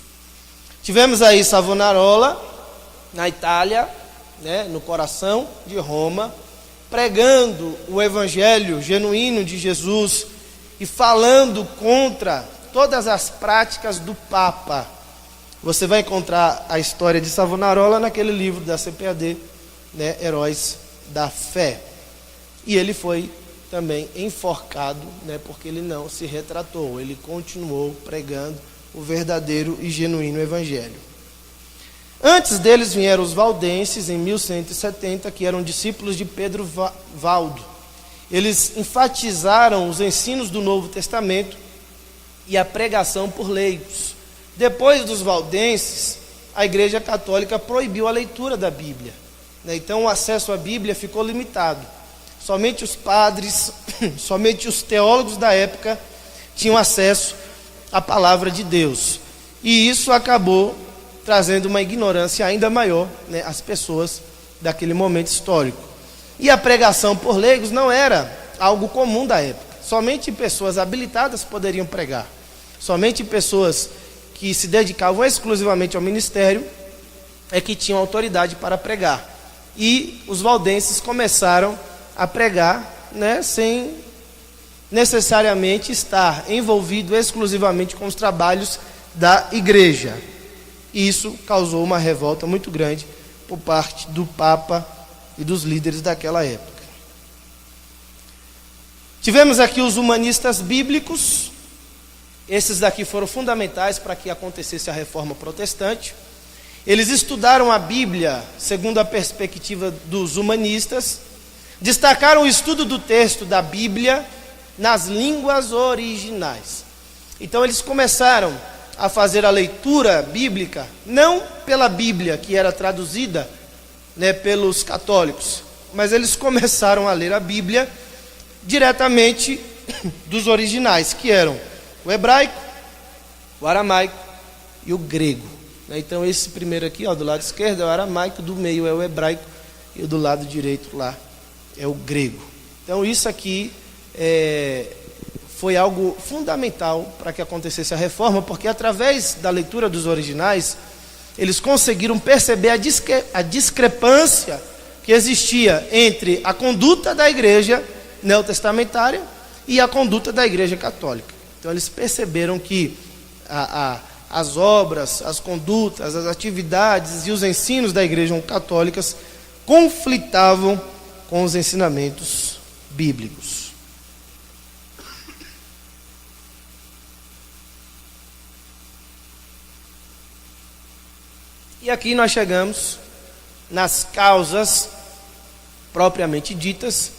Speaker 1: Tivemos aí Savonarola, na Itália, né, no coração de Roma, pregando o evangelho genuíno de Jesus e falando contra todas as práticas do Papa. Você vai encontrar a história de Savonarola naquele livro da CPAD, né, Heróis da Fé. E ele foi também enforcado, né, porque ele não se retratou, ele continuou pregando o verdadeiro e genuíno evangelho. Antes deles vieram os valdenses, em 1170, que eram discípulos de Pedro Valdo. Eles enfatizaram os ensinos do Novo Testamento e a pregação por leigos. Depois dos valdenses, a Igreja Católica proibiu a leitura da Bíblia, né? Então o acesso à Bíblia ficou limitado. Somente os padres, somente os teólogos da época tinham acesso à palavra de Deus. E isso acabou trazendo uma ignorância ainda maior, né, às pessoas daquele momento histórico. E a pregação por leigos não era algo comum da época. Somente pessoas habilitadas poderiam pregar. Somente pessoas que se dedicavam exclusivamente ao ministério é que tinham autoridade para pregar. E os valdenses começaram a pregar, né, sem necessariamente estar envolvido exclusivamente com os trabalhos da igreja. Isso causou uma revolta muito grande por parte do Papa e dos líderes daquela época. Tivemos aqui os humanistas bíblicos. Esses daqui foram fundamentais para que acontecesse a reforma protestante. Eles estudaram a Bíblia segundo a perspectiva dos humanistas, destacaram o estudo do texto da Bíblia nas línguas originais. Então eles começaram a fazer a leitura bíblica, não pela Bíblia que era traduzida, né, pelos católicos, mas eles começaram a ler a Bíblia diretamente dos originais, que eram o hebraico, o aramaico e o grego, né? Então esse primeiro aqui, ó, do lado esquerdo é o aramaico, do meio é o hebraico e o do lado direito lá é o grego. Então isso aqui foi algo fundamental para que acontecesse a reforma, porque através da leitura dos originais, eles conseguiram perceber a discrepância que existia entre a conduta da igreja neotestamentária e a conduta da igreja católica. Então eles perceberam que as obras, as condutas, as atividades e os ensinos da igreja católicas conflitavam com os ensinamentos bíblicos. E aqui nós chegamos nas causas propriamente ditas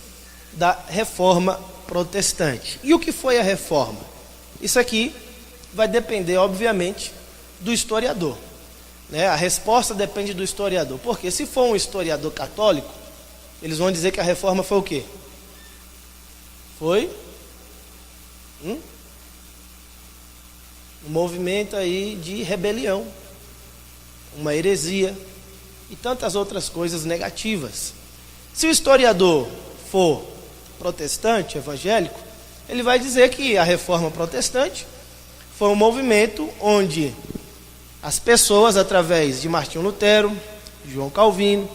Speaker 1: da reforma protestante. E o que foi a reforma? Isso aqui vai depender, obviamente, do historiador, né? A resposta depende do historiador. Porque se for um historiador católico, eles vão dizer que a reforma foi o quê? Foi um movimento aí de rebelião, uma heresia e tantas outras coisas negativas. Se o historiador for protestante, evangélico, ele vai dizer que a reforma protestante foi um movimento onde as pessoas, através de Martinho Lutero, João Calvino,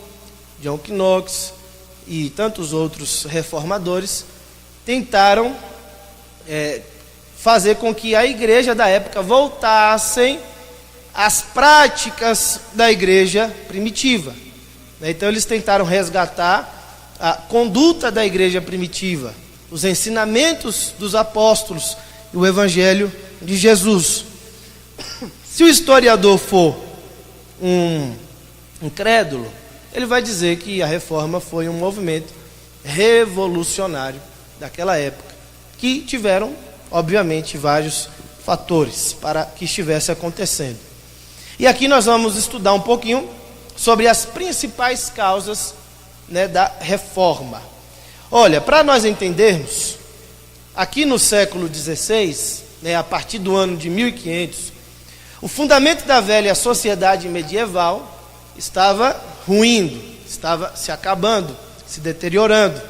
Speaker 1: John Knox e tantos outros reformadores, tentaram fazer com que a igreja da época voltassem às práticas da igreja primitiva. Então eles tentaram resgatar a conduta da igreja primitiva, os ensinamentos dos apóstolos e o evangelho de Jesus. Se o historiador for um incrédulo, ele vai dizer que a reforma foi um movimento revolucionário daquela época, que tiveram, obviamente, vários fatores para que estivesse acontecendo. E aqui nós vamos estudar um pouquinho sobre as principais causas, né, da reforma. Olha, para nós entendermos, aqui no século XVI, né, a partir do ano de 1500, o fundamento da velha sociedade medieval estava ruindo, estava se acabando, se deteriorando.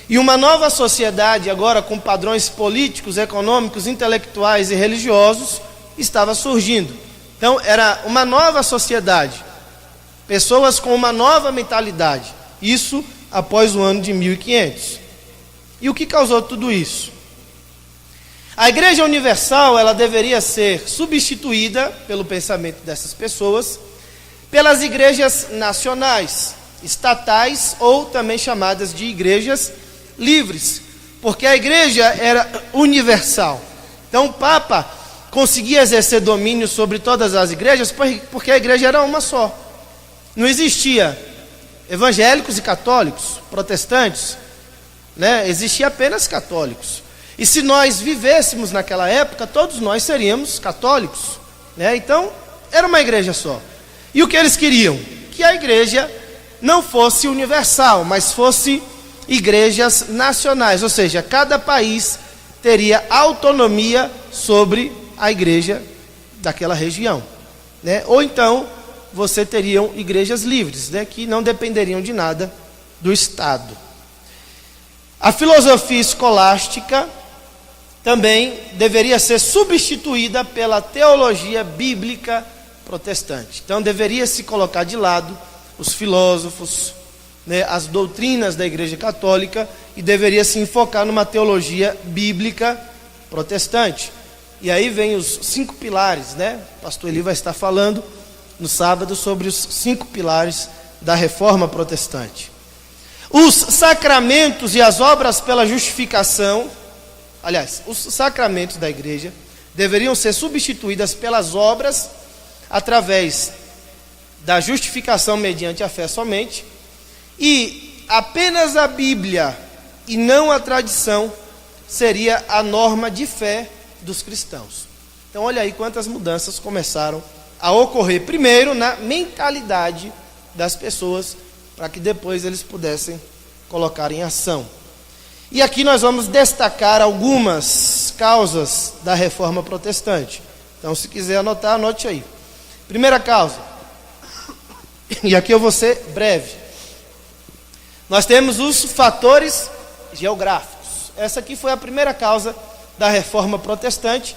Speaker 1: E uma nova sociedade, agora com padrões políticos, econômicos, intelectuais e religiosos, estava surgindo. Então, era uma nova sociedade, pessoas com uma nova mentalidade. Isso após o ano de 1500. E o que causou tudo isso? A Igreja Universal, ela deveria ser substituída, pelo pensamento dessas pessoas, pelas igrejas nacionais, estatais ou também chamadas de igrejas livres, porque a igreja era universal. Então o Papa conseguia exercer domínio sobre todas as igrejas porque a igreja era uma só. Não existia evangélicos e católicos, protestantes, né? Existia apenas católicos. E se nós vivêssemos naquela época, todos nós seríamos católicos. né? Então, era uma igreja só. E o que eles queriam? Que a igreja não fosse universal, mas fosse igrejas nacionais, ou seja, cada país teria autonomia sobre a igreja daquela região, né? Ou então você teriam igrejas livres, né, que não dependeriam de nada do Estado. A filosofia escolástica também deveria ser substituída pela teologia bíblica protestante. Então deveria se colocar de lado os filósofos, né, as doutrinas da Igreja Católica, e deveria se enfocar numa teologia bíblica protestante. E aí vem os 5 pilares, né? O pastor Eli vai estar falando no sábado sobre os 5 pilares da Reforma Protestante. Os sacramentos e as obras pela justificação, aliás, os sacramentos da igreja deveriam ser substituídas pelas obras através da justificação mediante a fé somente, e apenas a Bíblia e não a tradição seria a norma de fé dos cristãos. Então olha aí quantas mudanças começaram a ocorrer, primeiro na mentalidade das pessoas, para que depois eles pudessem colocar em ação. E aqui nós vamos destacar algumas causas da Reforma Protestante. Então, se quiser anotar, anote aí. Primeira causa, e aqui eu vou ser breve. Nós temos os fatores geográficos. Essa aqui foi a primeira causa da Reforma Protestante,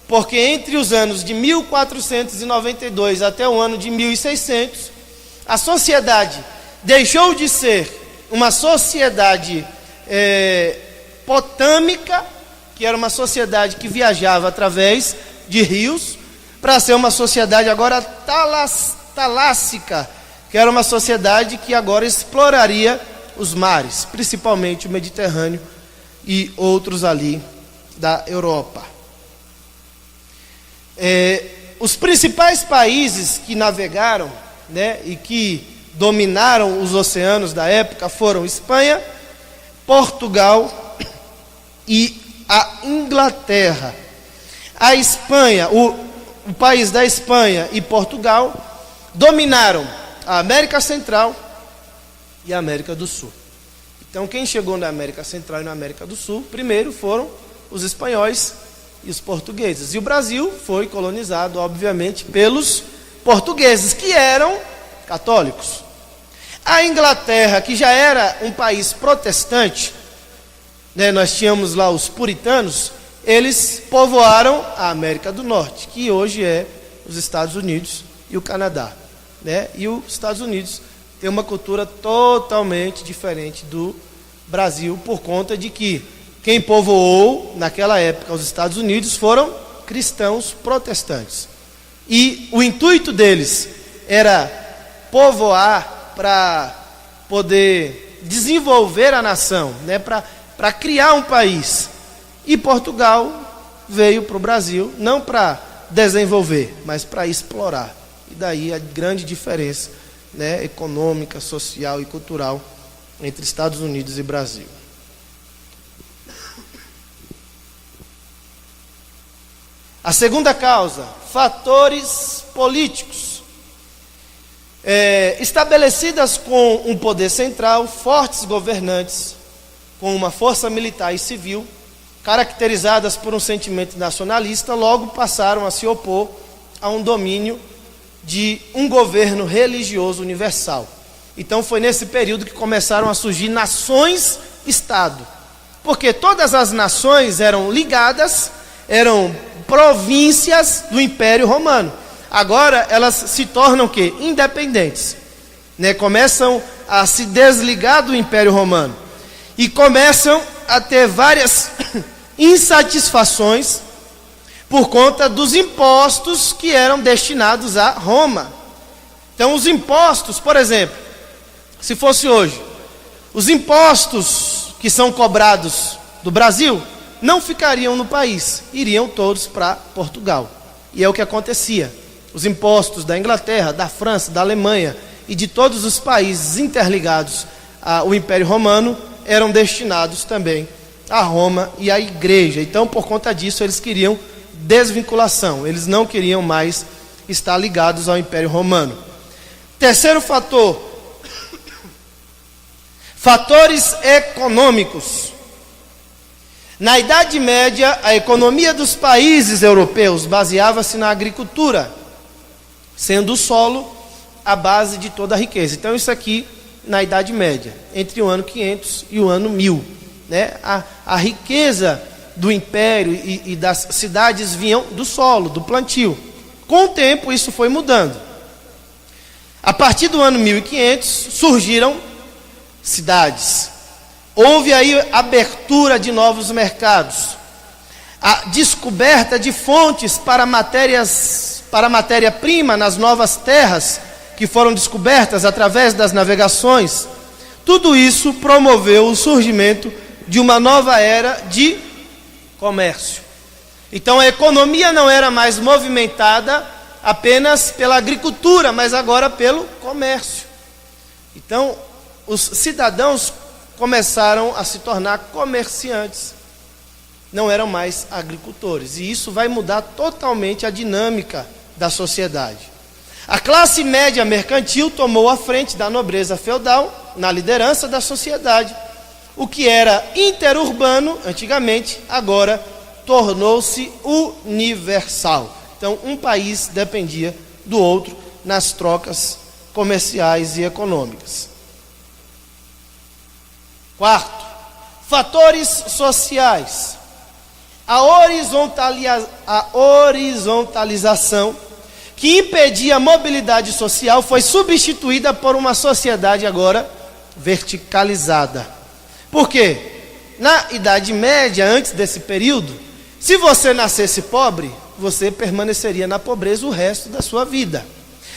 Speaker 1: porque entre os anos de 1492 até o ano de 1600, a sociedade deixou de ser uma sociedade potâmica, que era uma sociedade que viajava através de rios, para ser uma sociedade agora talássica, que era uma sociedade que agora exploraria os mares, principalmente o Mediterrâneo e outros ali da Europa. Os principais países que navegaram, né, e que dominaram os oceanos da época foram Espanha, Portugal e a Inglaterra. A Espanha, o país da Espanha e Portugal dominaram a América Central e a América do Sul. Então quem chegou na América Central e na América do Sul primeiro foram os espanhóis e os portugueses. E o Brasil foi colonizado, obviamente, pelos portugueses, que eram católicos. A Inglaterra, que já era um país protestante, né, nós tínhamos lá os puritanos, eles povoaram a América do Norte, que hoje é os Estados Unidos e o Canadá, né? E os Estados Unidos tem uma cultura totalmente diferente do Brasil, por conta de que quem povoou naquela época os Estados Unidos foram cristãos protestantes. E o intuito deles era povoar para poder desenvolver a nação, né, para criar um país. E Portugal veio para o Brasil não para desenvolver, mas para explorar. E daí a grande diferença, né, econômica, social e cultural entre Estados Unidos e Brasil. A segunda causa, fatores políticos. Estabelecidas com um poder central, fortes governantes, com uma força militar e civil, caracterizadas por um sentimento nacionalista, logo passaram a se opor a um domínio de um governo religioso universal. Então foi nesse período que começaram a surgir nações-estado, porque todas as nações eram ligadas, eram províncias do Império Romano. Agora elas se tornam o quê? Independentes, né? Começam a se desligar do Império Romano e começam a ter várias insatisfações por conta dos impostos que eram destinados a Roma. Então os impostos, por exemplo, se fosse hoje, os impostos que são cobrados do Brasil não ficariam no país, iriam todos para Portugal. E é o que acontecia. Os impostos da Inglaterra, da França, da Alemanha e de todos os países interligados ao Império Romano eram destinados também a Roma e à igreja. Então, por conta disso, eles queriam desvinculação. Eles não queriam mais estar ligados ao Império Romano. Terceiro fator, fatores econômicos. Na Idade Média, a economia dos países europeus baseava-se na agricultura, sendo o solo a base de toda a riqueza. Então isso aqui na Idade Média, entre o ano 500 e o ano 1000. Né? A riqueza do império e das cidades vinham do solo, do plantio. Com o tempo isso foi mudando. A partir do ano 1500 surgiram cidades. Houve aí abertura de novos mercados. A descoberta de fontes para matéria-prima nas novas terras que foram descobertas através das navegações. Tudo isso promoveu o surgimento de uma nova era de comércio. Então a economia não era mais movimentada apenas pela agricultura, mas agora pelo comércio. Então os cidadãos começaram a se tornar comerciantes, não eram mais agricultores, e isso vai mudar totalmente a dinâmica da sociedade. A classe média mercantil tomou a frente da nobreza feudal na liderança da sociedade. O que era interurbano antigamente, agora tornou-se universal. Então, um país dependia do outro nas trocas comerciais e econômicas. Quarto, fatores sociais. A horizontalização que impedia a mobilidade social foi substituída por uma sociedade agora verticalizada. Por quê? Na Idade Média, antes desse período, se você nascesse pobre, você permaneceria na pobreza o resto da sua vida.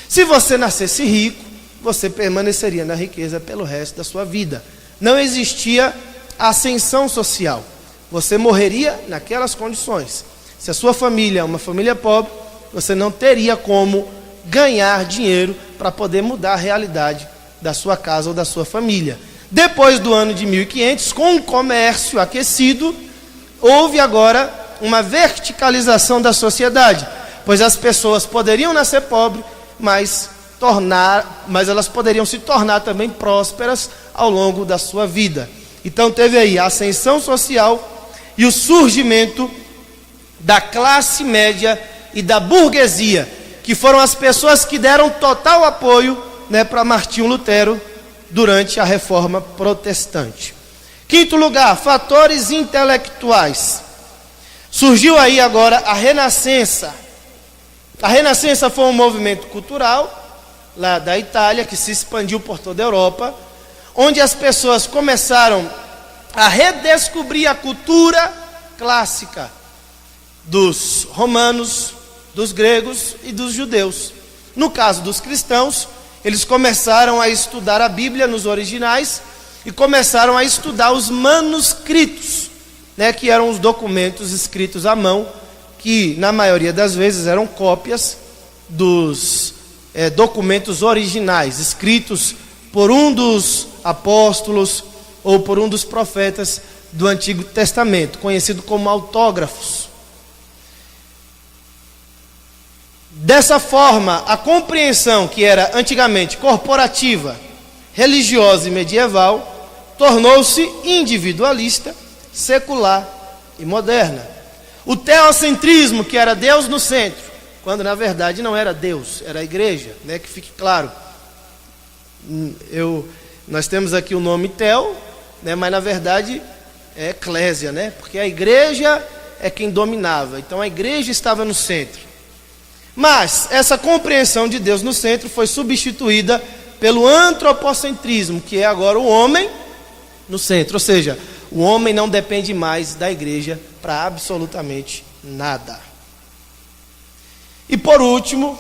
Speaker 1: Se você nascesse rico, você permaneceria na riqueza pelo resto da sua vida. Não existia ascensão social. Você morreria naquelas condições. Se a sua família é uma família pobre, você não teria como ganhar dinheiro para poder mudar a realidade da sua casa ou da sua família. Depois do ano de 1500, com o comércio aquecido, houve agora uma verticalização da sociedade, pois as pessoas poderiam nascer pobres, mas elas poderiam se tornar também prósperas ao longo da sua vida. Então teve aí a ascensão social e o surgimento da classe média e da burguesia, que foram as pessoas que deram total apoio, né, para Martinho Lutero durante a Reforma Protestante. Quinto lugar, fatores intelectuais. Surgiu aí agora a Renascença. A Renascença foi um movimento cultural lá da Itália, que se expandiu por toda a Europa, onde as pessoas começaram a redescobrir a cultura clássica dos romanos, dos gregos e dos judeus. No caso dos cristãos, eles começaram a estudar a Bíblia nos originais e começaram a estudar os manuscritos, né, que eram os documentos escritos à mão, que na maioria das vezes eram cópias dos documentos originais, escritos por um dos apóstolos ou por um dos profetas do Antigo Testamento, conhecido como autógrafos. Dessa forma, a compreensão que era antigamente corporativa, religiosa e medieval, tornou-se individualista, secular e moderna. O teocentrismo, que era Deus no centro, quando na verdade não era Deus, era a igreja, né? Que fique claro. Nós temos aqui o nome Teo, né? Mas na verdade é eclésia, né? Porque a igreja é quem dominava, então a igreja estava no centro. Mas essa compreensão de Deus no centro foi substituída pelo antropocentrismo, que é agora o homem no centro. Ou seja, o homem não depende mais da igreja para absolutamente nada. E por último,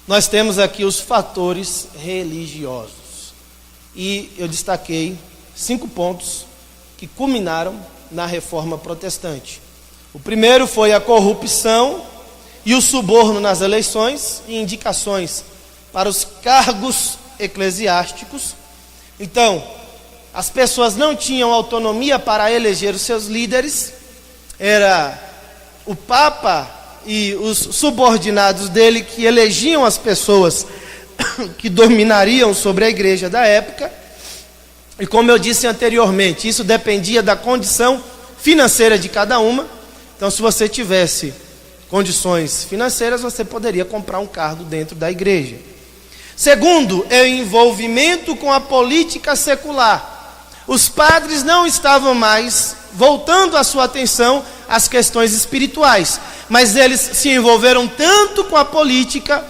Speaker 1: nós temos aqui os fatores religiosos. E eu destaquei 5 pontos que culminaram na Reforma Protestante. O primeiro foi a corrupção e o suborno nas eleições e indicações para os cargos eclesiásticos. Então, as pessoas não tinham autonomia para eleger os seus líderes, era o Papa e os subordinados dele que elegiam as pessoas que dominariam sobre a igreja da época. E como eu disse anteriormente, isso dependia da condição financeira de cada uma. Então, se você tivesse condições financeiras, você poderia comprar um cargo dentro da igreja. Segundo, é o envolvimento com a política secular. Os padres não estavam mais voltando a sua atenção às questões espirituais, mas eles se envolveram tanto com a política,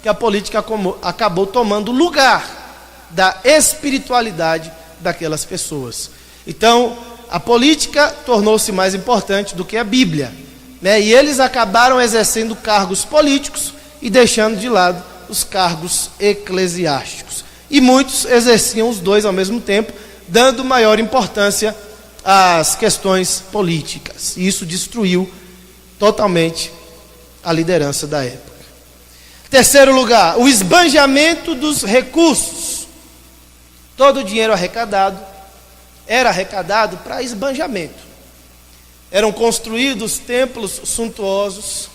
Speaker 1: que a política acabou tomando lugar da espiritualidade daquelas pessoas. Então, a política tornou-se mais importante do que a Bíblia, né? E eles acabaram exercendo cargos políticos e deixando de lado os cargos eclesiásticos. E muitos exerciam os dois ao mesmo tempo, dando maior importância às questões políticas. E isso destruiu totalmente a liderança da época. Terceiro lugar, o esbanjamento dos recursos. Todo o dinheiro arrecadado era arrecadado para esbanjamento. Eram construídos templos suntuosos.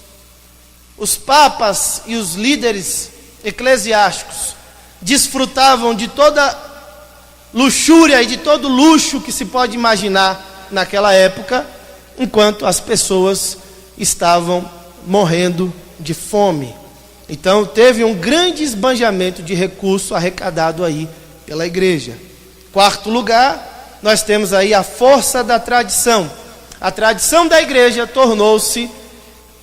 Speaker 1: Os papas e os líderes eclesiásticos desfrutavam de toda luxúria e de todo luxo que se pode imaginar naquela época, enquanto as pessoas estavam morrendo de fome. Então teve um grande esbanjamento de recurso arrecadado aí pela igreja. Quarto lugar, nós temos aí a força da tradição. A tradição da igreja tornou-se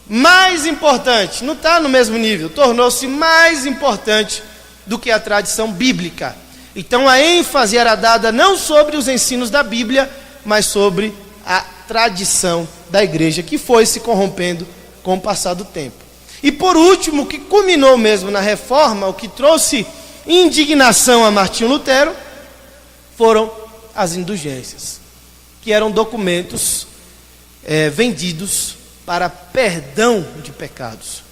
Speaker 1: mais importante, não está no mesmo nível, tornou-se mais importante do que a tradição bíblica. Então a ênfase era dada não sobre os ensinos da Bíblia, mas sobre a tradição da igreja, que foi se corrompendo com o passar do tempo. E por último, o que culminou mesmo na reforma, o que trouxe indignação a Martinho Lutero, foram as indulgências, que eram documentos vendidos para perdão de pecados.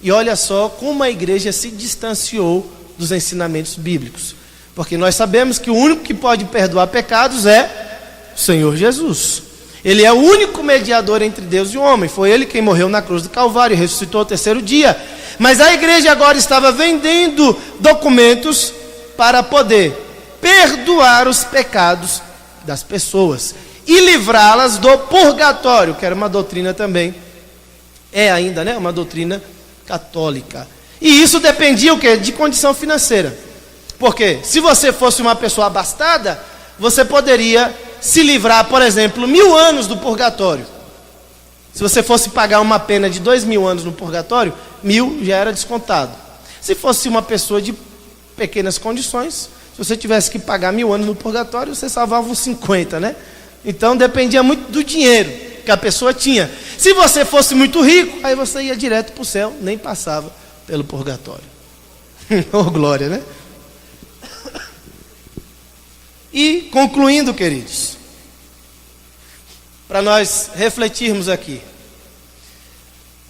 Speaker 1: E olha só como a igreja se distanciou dos ensinamentos bíblicos, porque nós sabemos que o único que pode perdoar pecados é o Senhor Jesus. Ele é o único mediador entre Deus e o homem. Foi ele quem morreu na cruz do Calvário e ressuscitou ao terceiro dia. Mas a igreja agora estava vendendo documentos para poder perdoar os pecados das pessoas e livrá-las do purgatório, que era uma doutrina também, é ainda, né, uma doutrina católica. E isso dependia o quê? De condição financeira. Porque se você fosse uma pessoa abastada, você poderia se livrar, por exemplo, 1000 anos do purgatório. Se você fosse pagar uma pena de 2000 anos no purgatório, 1000 já era descontado. Se fosse uma pessoa de pequenas condições, se você tivesse que pagar 1000 anos no purgatório, você salvava uns 50, né? Então dependia muito do dinheiro que a pessoa tinha. Se você fosse muito rico, aí você ia direto para o céu, nem passava pelo purgatório. Oh, glória, né? E concluindo, queridos, para nós refletirmos aqui,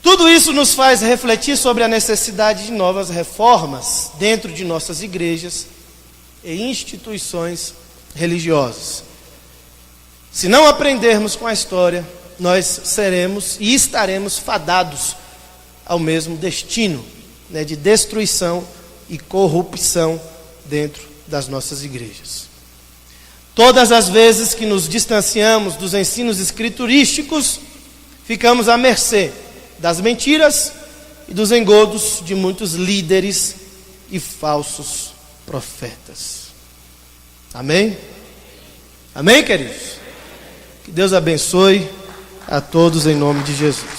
Speaker 1: tudo isso nos faz refletir sobre a necessidade de novas reformas dentro de nossas igrejas e instituições religiosas. Se não aprendermos com a história, nós seremos e estaremos fadados ao mesmo destino, né, de destruição e corrupção dentro das nossas igrejas. Todas as vezes que nos distanciamos dos ensinos escriturísticos, ficamos à mercê das mentiras e dos engodos de muitos líderes e falsos profetas. Amém? Amém, queridos? Que Deus abençoe a todos em nome de Jesus.